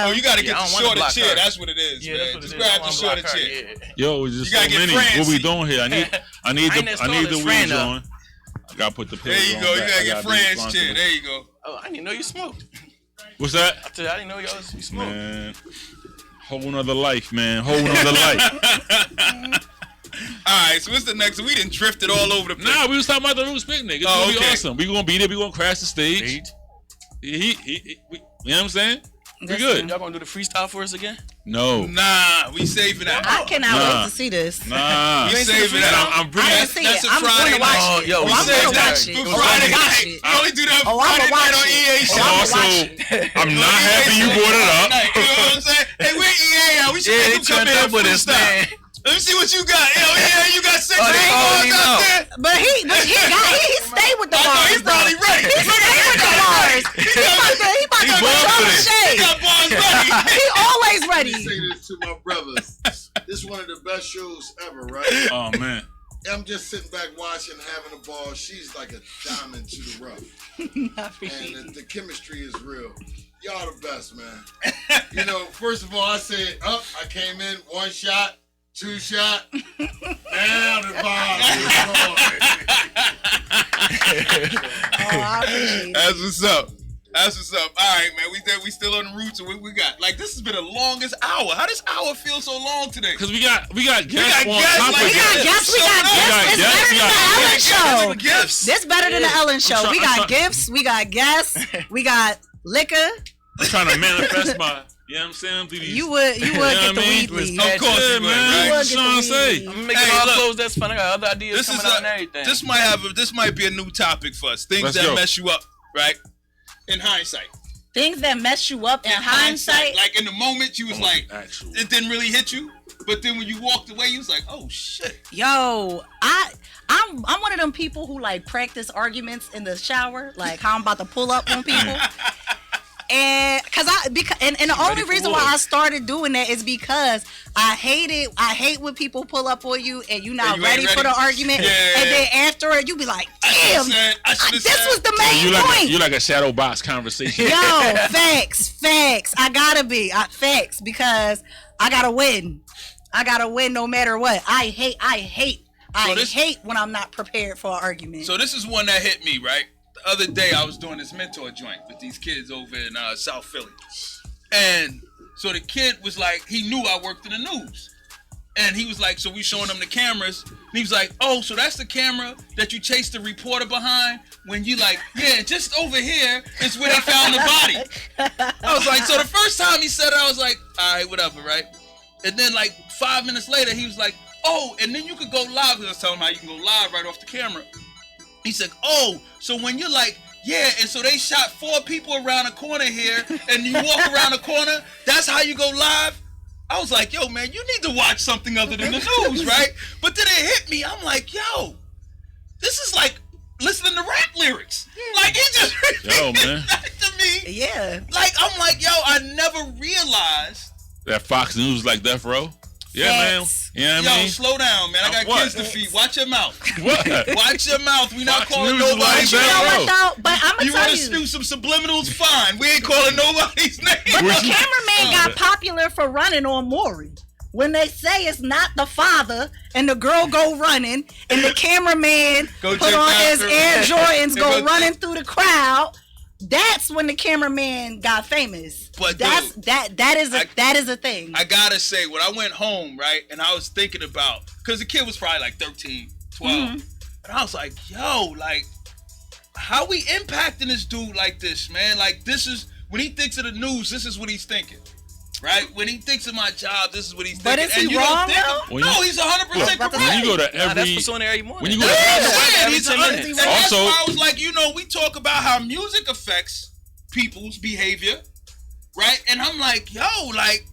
Oh, you gotta get the shorter chair. That's what it is, man. Just grab the shorter chair. Yo, it's just so many. What we doing here? I need the weeds on. I gotta put the pills on. There you go. You gotta get Fran's chair. There you go. Oh, I didn't know you smoked. What's that? I didn't know you smoked. Man, whole nother life, man. Whole nother life. Alright, so what's the next? We done drifted all over the place. Nah, we was talking about the Roots picnic. It's gonna be awesome. We gonna be there. We gonna crash the stage. You know what I'm saying? We good. Y'all gonna do the freestyle for us again? No. Nah, we saving that. I cannot wait to see this. Nah. We saving that. I'm bringing that. That's a Friday night. Yo, I'm gonna watch it. For Friday night. You only do that Friday night on EA show. Also, I'm not happy you brought it up. You know what I'm saying? Hey, where EA at? We should make him come in and freestyle. Let me see what you got. You got 6 bars out there. But he stayed with the bars. He's probably ready. He stayed with the bars. He about to throw the shade. He got bars ready. He always ready. I say this to my brothers. This is one of the best shows ever, right? Oh man. I'm just sitting back watching, having a ball. She's like a diamond to the rough. And the chemistry is real. Y'all the best, man. First of all, I said, I came in, 1 shot. 2 shot. Now the ball is going. That's what's up. All right, man. We still on the Roots, and we got this has been the longest hour. How does hour feel so long today? Because we got guests. We got guests. It's better than the Ellen Show. We got gifts. We got guests. We got liquor. I'm trying to manifest my. You know what I'm saying? You would get the weed leave. Of course, yeah, man. What I'm saying? I'm making all the clothes. That's fun. I got other ideas coming out and everything. This might be a new topic for us. Things that mess you up, right? In hindsight. Things that mess you up in hindsight. Like in the moment, you was it didn't really hit you, but then when you walked away, you was like, oh shit. Yo, I'm one of them people who practice arguments in the shower, like how I'm about to pull up on people. And the only reason why I started doing that is because I hate when people pull up on you and you're not ready for the argument. And then after it, you be like, damn, this was the main point. You like a shadow box conversation. Yo, facts. I gotta be facts because I gotta win. I gotta win no matter what. I hate when I'm not prepared for an argument. So this is one that hit me, right? The other day I was doing this mentor joint with these kids over in South Philly, and so the kid was like, he knew I worked in the news, and he was like, so we showing him the cameras, and he was like, oh, so that's the camera that you chased the reporter behind when you yeah, just over here is where they found the body. I was like, so the first time he said it, I was like, all right, whatever, right? And then 5 minutes later, he was like, oh, and then you could go live, because I was telling him how you can go live right off the camera. He said, oh, so when you're yeah, and so they shot 4 people around the corner here, and you walk around the corner, that's how you go live? I was like, yo, man, you need to watch something other than the news, right? But then it hit me. I'm like, yo, this is like listening to rap lyrics. Yeah. Like, he just repeated that to me. Yeah. Like, I'm like, yo, I never realized that Fox News like Death Row. Yeah, man. You know what I mean? Yo, slow down, man. I got kids to feed. Watch your mouth. What? Watch your mouth. We not Fox calling News nobody. You know what though? But I'm You gonna want tell to you. do some subliminals? Fine. We ain't calling nobody's name. But the cameraman got popular for running on Maury. When they say it's not the father and the girl go running and the cameraman put on his Air Jordans, go running through the crowd, that's when the cameraman got famous. But that's dude, that is a thing. I gotta say, when I went home, right, and I was thinking about, because the kid was probably like 13, 12, and I was like, yo, like, how we impacting this dude like this, man? Like, this is, when he thinks of the news, this is what he's thinking. Right? When he thinks of my job, this is what he's thinking. But is he wrong, though? No, he's 100% correct. When you go to every... that's what's on there every morning. When you go to he's 10 minutes. That's why I was like, you know, we talk about how music affects people's behavior, right? And I'm like, yo, like,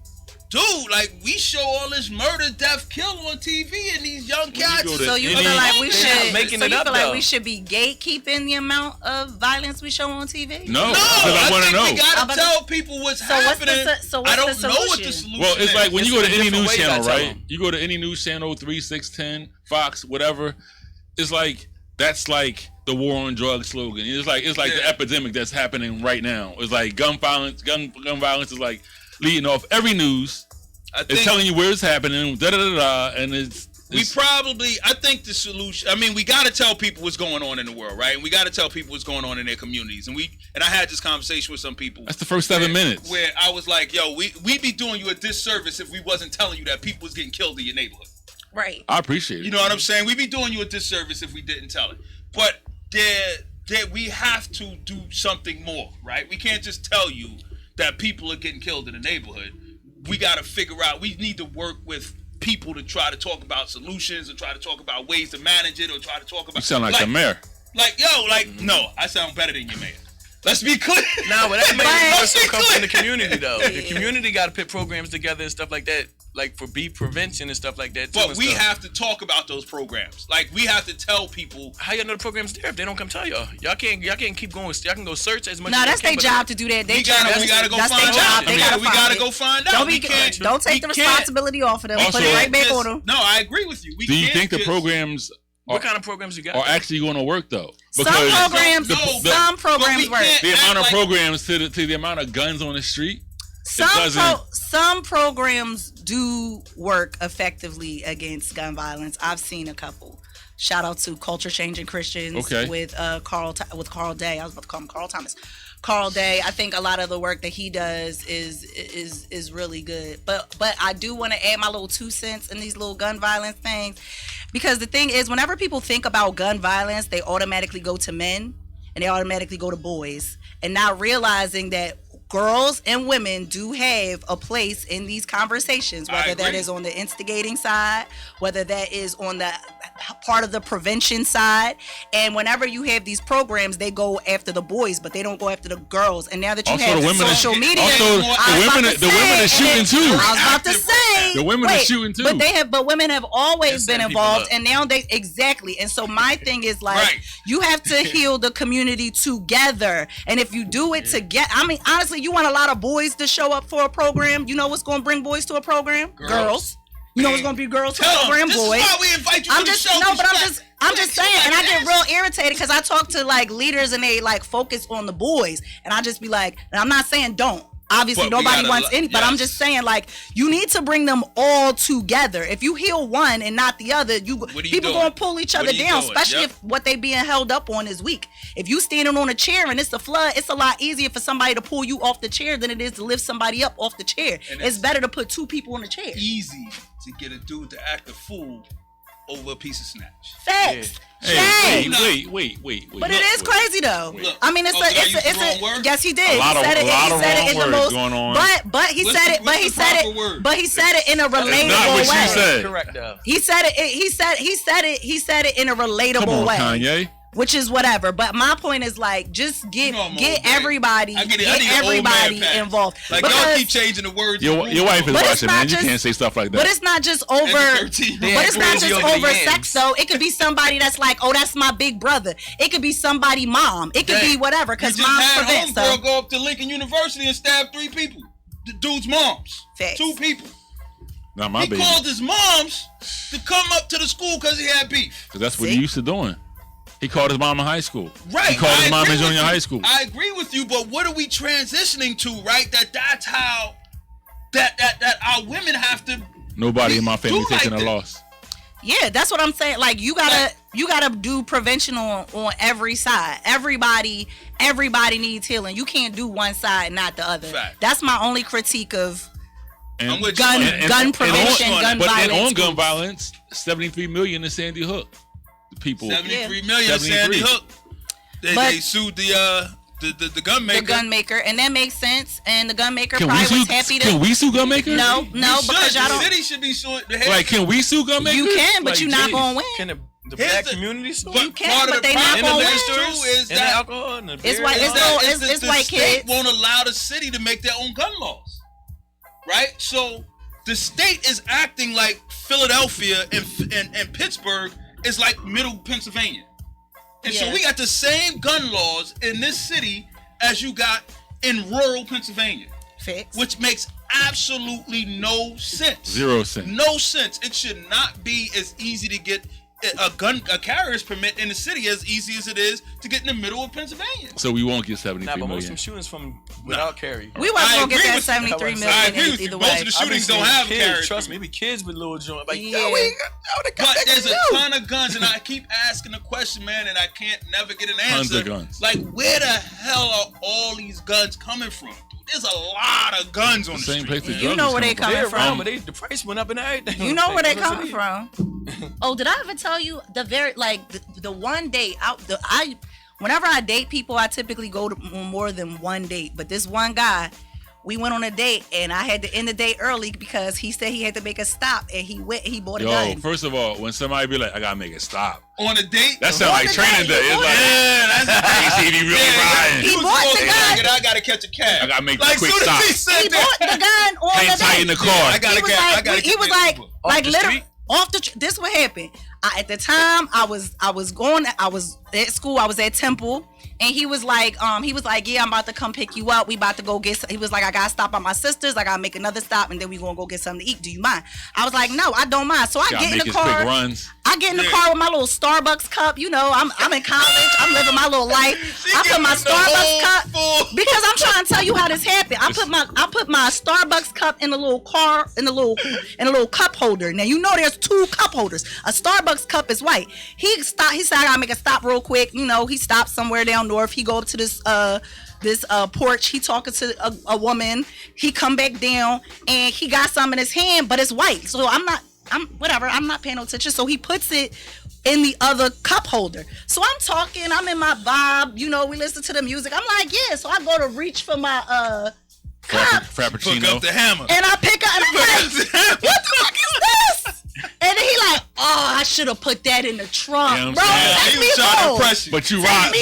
dude, like, we show all this murder, death, kill on TV and these young cats. So you feel like we should we should be gatekeeping the amount of violence we show on TV? No, because I want to know. We gotta tell people what's happening. I don't know what the solution is. Well, it's like when you go to any news channel, right? You go to any news channel, 3, 6, 10, Fox, whatever. It's like that's like the war on drugs slogan. It's like the epidemic that's happening right now. It's like gun violence. Gun violence is like leading off every news. It's telling you where it's happening, and I think the solution, I mean, we got to tell people what's going on in the world, right? And we got to tell people what's going on in their communities. And I had this conversation with some people. That's the first 7 minutes. Where I was like, yo, we'd be doing you a disservice if we wasn't telling you that people was getting killed in your neighborhood. Right. I appreciate it. You know what I'm saying? We'd be doing you a disservice if we didn't tell it. But we have to do something more, right? We can't just tell you that people are getting killed in the neighborhood. We got to figure out, we need to work with people to try to talk about solutions or try to talk about ways to manage it or try to talk about... You sound like the mayor. Like, yo, no, I sound better than your mayor. Let's be clear. Nah, but that mayor also comes from the community, though. The community got to put programs together and stuff like that, like for bee prevention and stuff like that, too. But we have to talk about those programs. Like, we have to tell people... How y'all know the program's there if they don't come tell y'all? Y'all can't keep going. Y'all can go search as much as that's their job to do that. We gotta go find out. We gotta go find out. Don't take the responsibility off of them. Put it right back on them. No, I agree with you. Do you think the programs... What kind of programs you got? Are actually going to work though? Because some programs work. The amount of programs to the amount of guns on the street. Some programs do work effectively against gun violence. I've seen a couple. Shout out to Culture Changing Christians with Carl Day. I was about to call him Carl Thomas. Carl Day. I think a lot of the work that he does is really good. But I do want to add my little 2 cents in these little gun violence things. Because the thing is, whenever people think about gun violence, they automatically go to men and they automatically go to boys, and not realizing that girls and women do have a place in these conversations, whether that is on the instigating side, whether that is on the part of the prevention side. And whenever you have these programs, they go after the boys, but they don't go after the girls. And now that you have social media, the women are shooting too. I was about to say the women are shooting too. But women have always been involved, and now they exactly. And so my thing is like, you have to heal the community together, and if you do it together, I mean, honestly, you want a lot of boys to show up for a program. You know what's going to bring boys to a program? Girls. You know what's going to be girls to a program? Boys. This is why we invite you to the show. No, but I'm just saying, and I get real irritated because I talk to like leaders and they like focus on the boys, and I just be like, and I'm not saying don't. Obviously, nobody wants any, but I'm just saying, like, you need to bring them all together. If you heal one and not the other, people gonna pull each other down, especially if what they being held up on is weak. If you standing on a chair and it's a flood, it's a lot easier for somebody to pull you off the chair than it is to lift somebody up off the chair. And it's better to put 2 people on the chair. Easy to get a dude to act a fool over a piece of snatch. Facts. Hey, wait. But it is crazy though. Look, I mean, it's a yes, he did. A lot of wrong words going on. But he said it in a relatable not what way. She said. Correct though. He said it in a relatable way. Kanye. which is whatever. But my point is like, just get everybody, involved. Like y'all keep changing the words. Your wife is watching, man. You can't say stuff like that. But it's not just over. But it's not just over sex though. It could be somebody that's like, oh, that's my big brother. It could be somebody mom. It could be whatever. Because mom prevents. Girl go up to Lincoln University and stab 3 people. The dude's moms. Facts. 2 people. Not my baby. He called his moms to come up to the school because he had beef. Because that's what he used to doing. He called his mom in high school. Right. He called his mom in junior high school. I agree with you, but what are we transitioning to, right? That's how that our women have to. Nobody in my family taking a loss. Yeah, that's what I'm saying. Like you gotta do prevention on every side. Everybody needs healing. You can't do one side, not the other. Fact. That's my only critique of gun prevention, gun violence. But on gun violence, 73 million in Sandy Hook. People 73 million in Sandy Hook. They sued the gun maker. The gun maker, and that makes sense. And the gun maker probably was happy to. Can we sue gun makers? No, because y'all don't. The city should be suing. Like, can we sue gun makers? You can, but you're not gonna win. Can the black community sue? You can, but they not gonna win. Is that alcohol and the beer? It's white kids. The state won't allow the city to make their own gun laws, right? So the state is acting like Philadelphia and Pittsburgh is like middle Pennsylvania. And so we got the same gun laws in this city as you got in rural Pennsylvania. Fix. Which makes absolutely no sense. 0 cents. No sense. It should not be as easy to get a carrier's permit in the city as easy as it is to get in the middle of Pennsylvania. So we won't get 73 but million. most of them shootings from without carry. We wasn't gonna get that 73 million. I agree with you. Most of the shootings don't have carriers. Trust me, maybe kids with little joint. Like, but there's a ton of guns, and I keep asking the question, man, and I can't never get an answer. Tons of guns. Like, where the hell are all these guns coming from? There's a lot of guns on the same street. place. You know where they coming from. But the price went up and everything. You know where they coming from. Oh, did I ever tell you the one date whenever I date people, I typically go to more than one date. But this one guy, we went on a date and I had to end the date early because he said he had to make a stop and he bought a gun. Yo, first of all, when somebody be like, I gotta make a stop. On a date? That sounds like training day. It's like, that's he really riding. He bought the gun. I gotta catch a cab. I gotta make a quick stop. He bought the gun on the date. Hang tight in the car. He was like literally off the. This what happened. At the time, I was at school. I was at Temple, and he was like, yeah, I'm about to come pick you up. We about to go get. He was like, I gotta stop at my sister's. I gotta make another stop, and then we gonna go get something to eat. Do you mind? I was like, no, I don't mind. So I get in the car. I get in the car with my little Starbucks cup. You know, I'm in college. I'm living my little life. I put my Starbucks cup because I'm trying to tell you how this happened. I put my Starbucks cup in a little car in a little cup holder. Now you know there's 2 cup holders. A Starbucks cup is white. He stopped. He said I gotta make a stop real quick. You know, he stopped somewhere down north. He go up to this porch. He talking to a woman. He come back down and he got some in his hand, but it's white. So I'm not paying no attention. So he puts it in the other cup holder. So I'm talking, I'm in my vibe, you know, we listen to the music. I'm like, yeah. So I go to reach for my cup. Frappuccino. Pick up the hammer. And I pick up and I'm like, what the fuck is this? And then he like, oh, I should have put that in the trunk. You know bro, take me home. But you ride,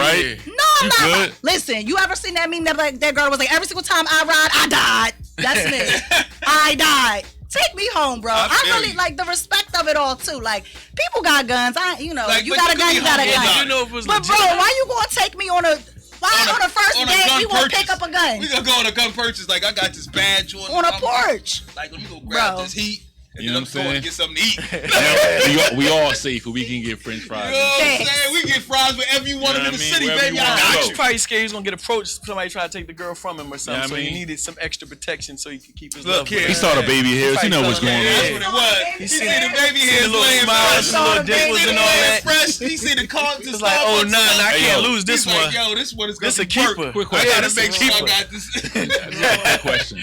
right? No, I'm not. Listen, you ever seen that meme that girl was like, every single time I ride, I died. That's me. I died. Take me home, bro. I really like the respect of it all too. Like, people got guns. You got a gun, you got a gun. But bro, why you gonna take me on a first date? We gonna pick up a gun. We gonna go on a gun purchase. Like, I got this badge on a porch. Like, let me go grab this heat. You know what I'm saying? Get something to eat. we all safe, but we can get French fries. You know what I'm saying? We get fries wherever you want them in the city, baby. You probably scared he's gonna get approached. Somebody try to take the girl from him or something. So he needed some extra protection so he could keep his love. He saw the baby hairs. He know what's going on. That's what it was. He see the baby hairs laying smiles, little dimples and all that. Fresh. He see the car. It's like, oh no, I can't lose this one. Yo, this one is gonna be a keeper. Quick I question. gotta make sure I got this. Quick question.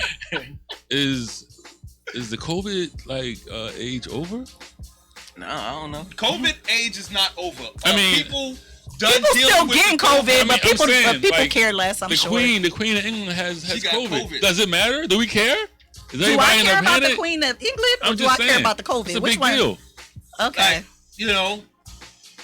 Is the COVID age over? No, I don't know. COVID age is not over. I mean, people still getting COVID, but people care less. I'm sure. The Queen of England has COVID. Does it matter? Do we care? Do I care about the Queen of England, or do I care about the COVID? It's a Which big one? Deal. Okay. Like, you know,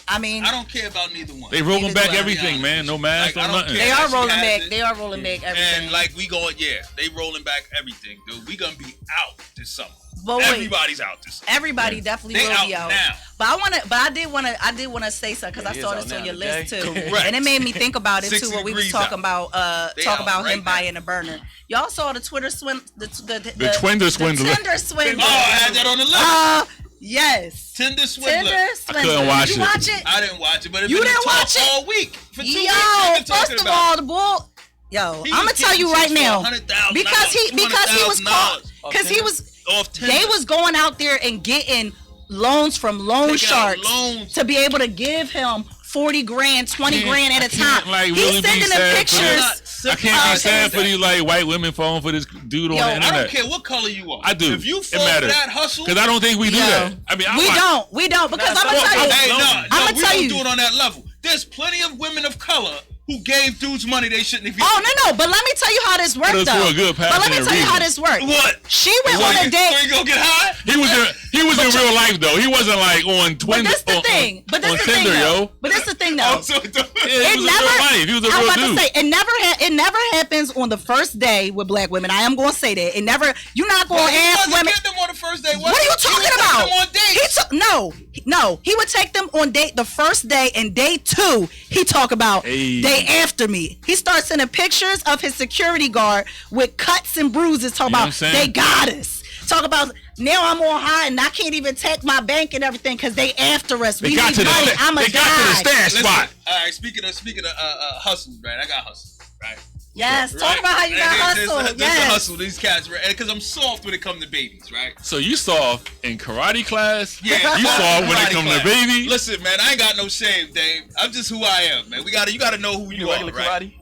I mean, I don't care about neither one. They rolling back everything, man. No mask, no nothing. They are rolling back. They are rolling back everything. And like we going, they rolling back everything, dude. We gonna be out this summer. But everybody's out this summer. Everybody definitely will be out now. But I did want to say something because I saw this on your list too, Correct. and it made me think about it too. When we was talking about him buying a burner. Y'all saw the Twitter the Tinder swindler. Tinder swindler. Oh, I had that on the list. Yes. Tinder swindler. I couldn't watch it. You watch it? I didn't watch it, but you didn't watch it all week for 2 weeks. Yo, first of all, the bull. Yo, I'm gonna tell you right now because he was caught because he was. They was going out there and getting loans from loan sharks to be able to give him 40 grand, 20 grand at a time. He's sending them pictures. I can't be sad for these like white women falling for this dude on the internet. I don't care what color you are. I do. If you fall for that hustle, because I don't think we do that. I mean, we don't because I'm gonna tell you. I'm gonna tell you. We don't do it on that level. There's plenty of women of color who gave dudes money they shouldn't have given. Oh no! But let me tell you how this worked though. But let me tell you how this worked. What? She went on a date. So you gonna get high? He was in real life though. He wasn't like on Twitter. But that's the thing. But that's the thing though. But that's the thing though. He was in real life. He was a real dude. I was about to say it never happens on the first day with black women. I am gonna say that it never. You're not gonna ask women. Get them on the first day. What are you talking about? On dates. No. He would take them on date the first day, and day 2 he talk about day after me. He starts sending pictures of his security guard with cuts and bruises. Talk about they got us. Talk about now I'm on high and I can't even take my bank and everything because they after us. We need money. I'm a guy. They got to the stash spot. All right. Speaking of hustles, right? I got hustles, right? Yes, talk about how you got hustle. There's a hustle, these cats, right? Because I'm soft when it comes to babies, right? So you soft in karate class? Yeah. You soft when it comes to baby? Listen, man, I ain't got no shame, Dave. I'm just who I am, man. You gotta know who you are, regular right? karate?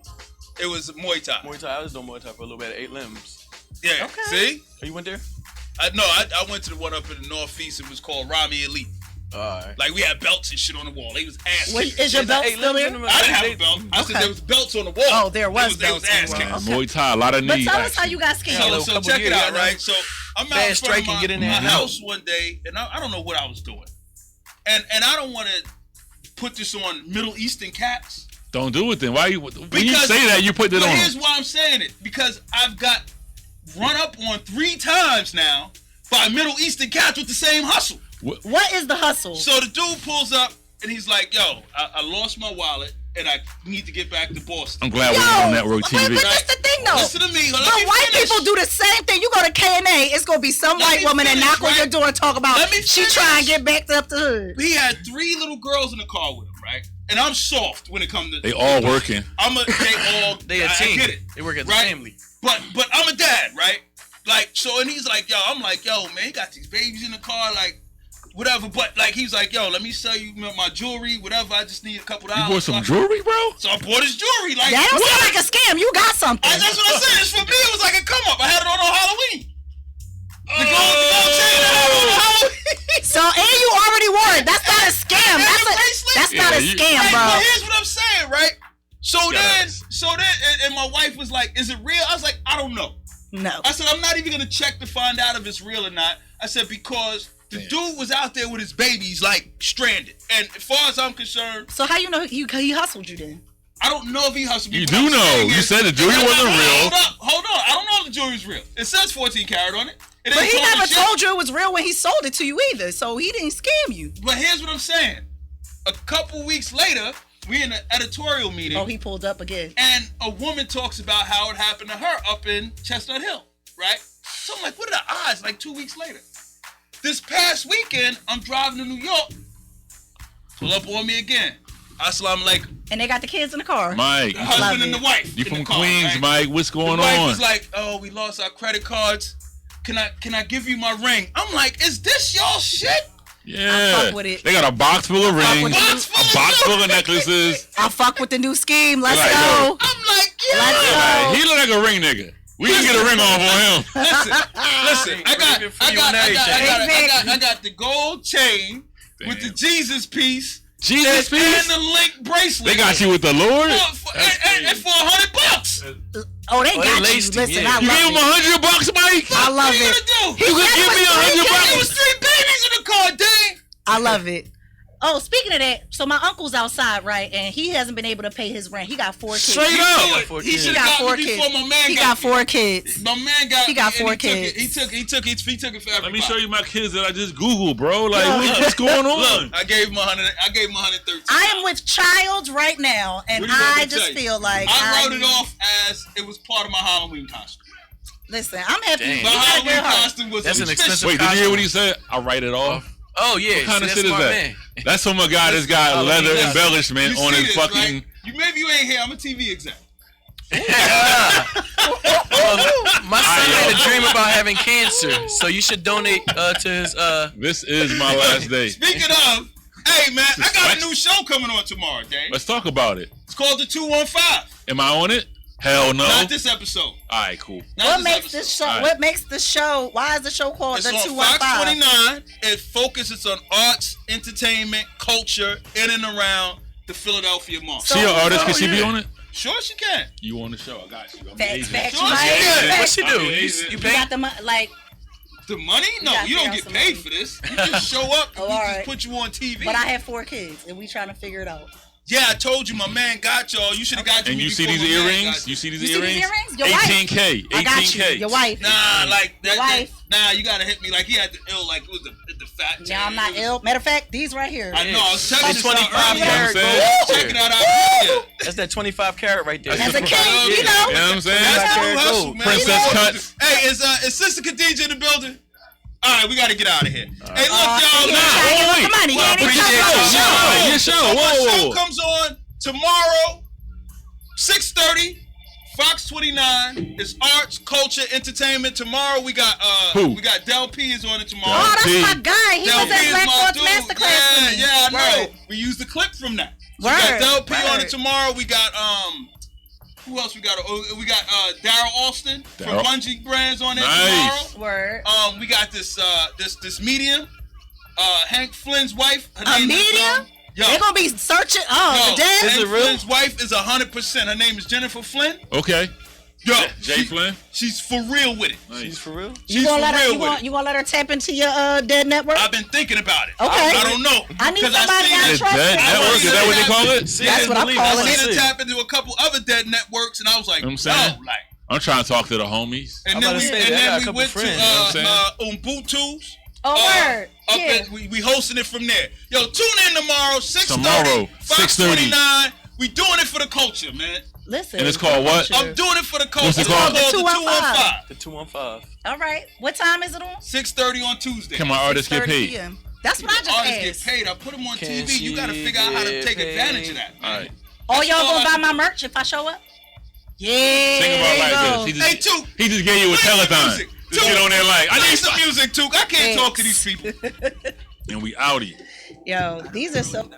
It was Muay Thai. Muay Thai. I was doing Muay Thai for a little bit at 8 Limbs. Yeah. Okay. See? Oh, you went there? I went to the one up in the Northeast. It was called Rami Elite. Right. Like we had belts and shit on the wall. They was ass. Is your belt still there? I didn't have a belt. I said there was belts on the wall. Oh, there was belts ass on the wall. Muay Thai, a lot of knees. But tell us how you got scared. So check it out, right? So I'm out in front of my house one day, and I don't know what I was doing, and I don't want to put this on Middle Eastern cats. Don't do it then. Why you? When you say that, you put it on. Here's why I'm saying it, because I've got run up on 3 times now by Middle Eastern cats with the same hustle. What is the hustle? So the dude pulls up and he's like, "Yo, I lost my wallet and I need to get back to Boston." I'm glad we're on network TV. But that's the thing though. Listen to me. But white people do the same thing. You go to K&A, it's gonna be some white woman that knock on your door and talk about she trying to get back up to her. He had 3 little girls in the car with him, right? And I'm soft when it comes to they all working. They a team. I get it. They work as a right? family. But I'm a dad, right? Like so, and he's like, "Yo," I'm like, "Yo, man, he got these babies in the car, like." Whatever, but like he's like, "Yo, let me sell you my jewelry, whatever. I just need a couple dollars." You bought some jewelry, bro? So I bought his jewelry. Like that don't sound like a scam. You got something. That's what I said. It's for me. It was like a come up. I had it on Halloween. The gold chain I had on Halloween. So and you already wore it. That's not a scam. That's not a scam, bro. But here's what I'm saying, right? So then, and my wife was like, "Is it real?" I was like, "I don't know." No. I said, "I'm not even gonna check to find out if it's real or not." I said because. The dude was out there with his babies, like, stranded. And as far as I'm concerned... So how you know he hustled you then? I don't know if he hustled me. You do know. You said the jewelry wasn't real. Hold on. I don't know if the jewelry's real. It says 14 karat on it. But he never told you it was real when he sold it to you either. So he didn't scam you. But here's what I'm saying. A couple weeks later, we in an editorial meeting. Oh, he pulled up again. And a woman talks about how it happened to her up in Chestnut Hill, right? So I'm like, what are the odds? Like 2 weeks later. This past weekend, I'm driving to New York. Pull up on me again. Assalamu alaikum. And they got the kids in the car. Mike. The husband and the wife. You from Queens, right? Mike. What's going on? The wife was like, "Oh, we lost our credit cards. Can I give you my ring?" I'm like, "Is this y'all shit?" Yeah. I fuck with it. They got a box full of rings, a box full of necklaces. I fuck with the new scheme. Let's like, go. I'm like, "Yo." Let's go. He look like a ring nigga. We can get a ring off on him. Listen, I got the gold chain with the Jesus piece. Jesus piece? And the link bracelet. They got you with the Lord? And for $100. Oh, they got you. Listen, I love you gave him $100, Mike? I love it. You could give me $100. It was 3 babies in the car, dang. I love it. Oh, speaking of that, so my uncle's outside, right? And he hasn't been able to pay his rent. He got 4 kids. Straight up. He should have got me before my man He got 4 kids. My man got. He got me, 4 kids. He took it for everybody. Let me show you my kids that I just Googled, bro. Like, what's going on? Look, I gave him 100. I gave him 113. I am with child right now, and I just feel like I wrote it off as it was part of my Halloween costume. Listen, I'm happy. My Halloween costume was That's an expensive. Wait, did you hear what he said? I write it off. Oh yeah, What kind of shit is that? Man. That's from a guy that's got leather embellishment on his fucking. Right? Maybe you ain't here. I'm a TV exec. My son had a dream about having cancer, so you should donate to his. This is my last day. Speaking of, hey man, I got a new show coming on tomorrow, Dave. Let's talk about it. It's called the 215. Am I on it? Hell no. Not this episode. All right, cool. What makes this show? Right. What makes the show? Why is the show called It's the on 215? Fox 29. It focuses on arts, entertainment, culture, in and around the Philadelphia market. She an artist? Can she be on it? Sure, she can. You on the show? I got you. I'm the Facts, agent. facts. Sure, You she might. can. What she do? You You got the money, like, The money? No, gotta you don't figure get out some paid money. for this. You just show up and Oh, we all just right. put you on TV. but I have 4 kids, and we trying to figure it out. Yeah, I told you my man got y'all. You should have got And me you see before these my man earrings? got You see these You see earrings? these earrings? Your wife. 18K. I got you. 18K. Your wife. Nah, like that. wife. Nah, you gotta hit me like he had the ill, like it was the fat. Yeah, I'm not It was- ill. Matter of fact, these right here. I know. I was checking It's this out 25 earlier. karat You know what I'm gold. Check it out. Yeah. That's that 25 carat right there. As a king, you You know know. what I'm saying? That's Black the hair hustle, gold. man. Princess You know what to cuts. do. Hey, is Sister Khadija in the building? All right, we got to get out of here. Hey, look, y'all. He Nah, ain't trying to give us wait. the money. He Well, ain't even appreciate talking your about show. the Your show. So my Whoa. show comes on tomorrow, 6:30, Fox 29. It's arts, culture, entertainment. Tomorrow we got Who? we got Del P is on it tomorrow. Oh, that's P. my guy. He Del was P at is Black my Sports dude. Masterclass with me. Yeah, I know. Word. We used the clip from that. So we got Word. Del P on it Word. tomorrow. We got who else we got? We got Daryl Austin from Daryl. Bungee Brands on there Nice. tomorrow. Word. We got this medium, Hank Flynn's wife. Her A name is, medium? yo, They're going to be searching. Oh, the Hank dead? Flynn's wife is 100%. Her name is Jennifer Flynn. Okay. Yo, Jay Flynn. she's for real with it. Nice. She's for real. She's You gonna for let her? real You with gonna, it. you gonna let her tap into your dead network? I've been thinking about it. Okay. I don't know. I need 'Cause somebody seen I it. trust. Dead network? Is that what they call it? See, That's and what I'm believe. calling I it. seen her tap into a couple other dead networks, and I was like, You know no, what I'm saying? like. I'm trying to talk to the homies. And I'm then about we to say that. I got a and then we couple went friends, you know what to Ubuntu's. Oh, word. Up Yeah. we hosting it from there. Yo, tune in tomorrow, 6:30. Tomorrow, Fox 6:30. 29. We doing it for the culture, man. Listen. And it's called what? I'm doing it for the culture. What's it It's called? called The the 215. The 215. All right. What time is it on? 6:30 on Tuesday. Can my artists get 6:30 paid? p.m. That's what I just Artists get asked. paid. I put them on Can TV. You got to she figure out how to get take paid? advantage of that. All right. Oh, y'all all gonna I buy my do. merch if I show up? Yeah. Think about it there you like go. this. Hey, Took. He just gave you a Play some telethon. music. Just Took. get on there like, I Play need some music, Took. I can't Thanks. talk to these people. And we outie. Yo, these are so.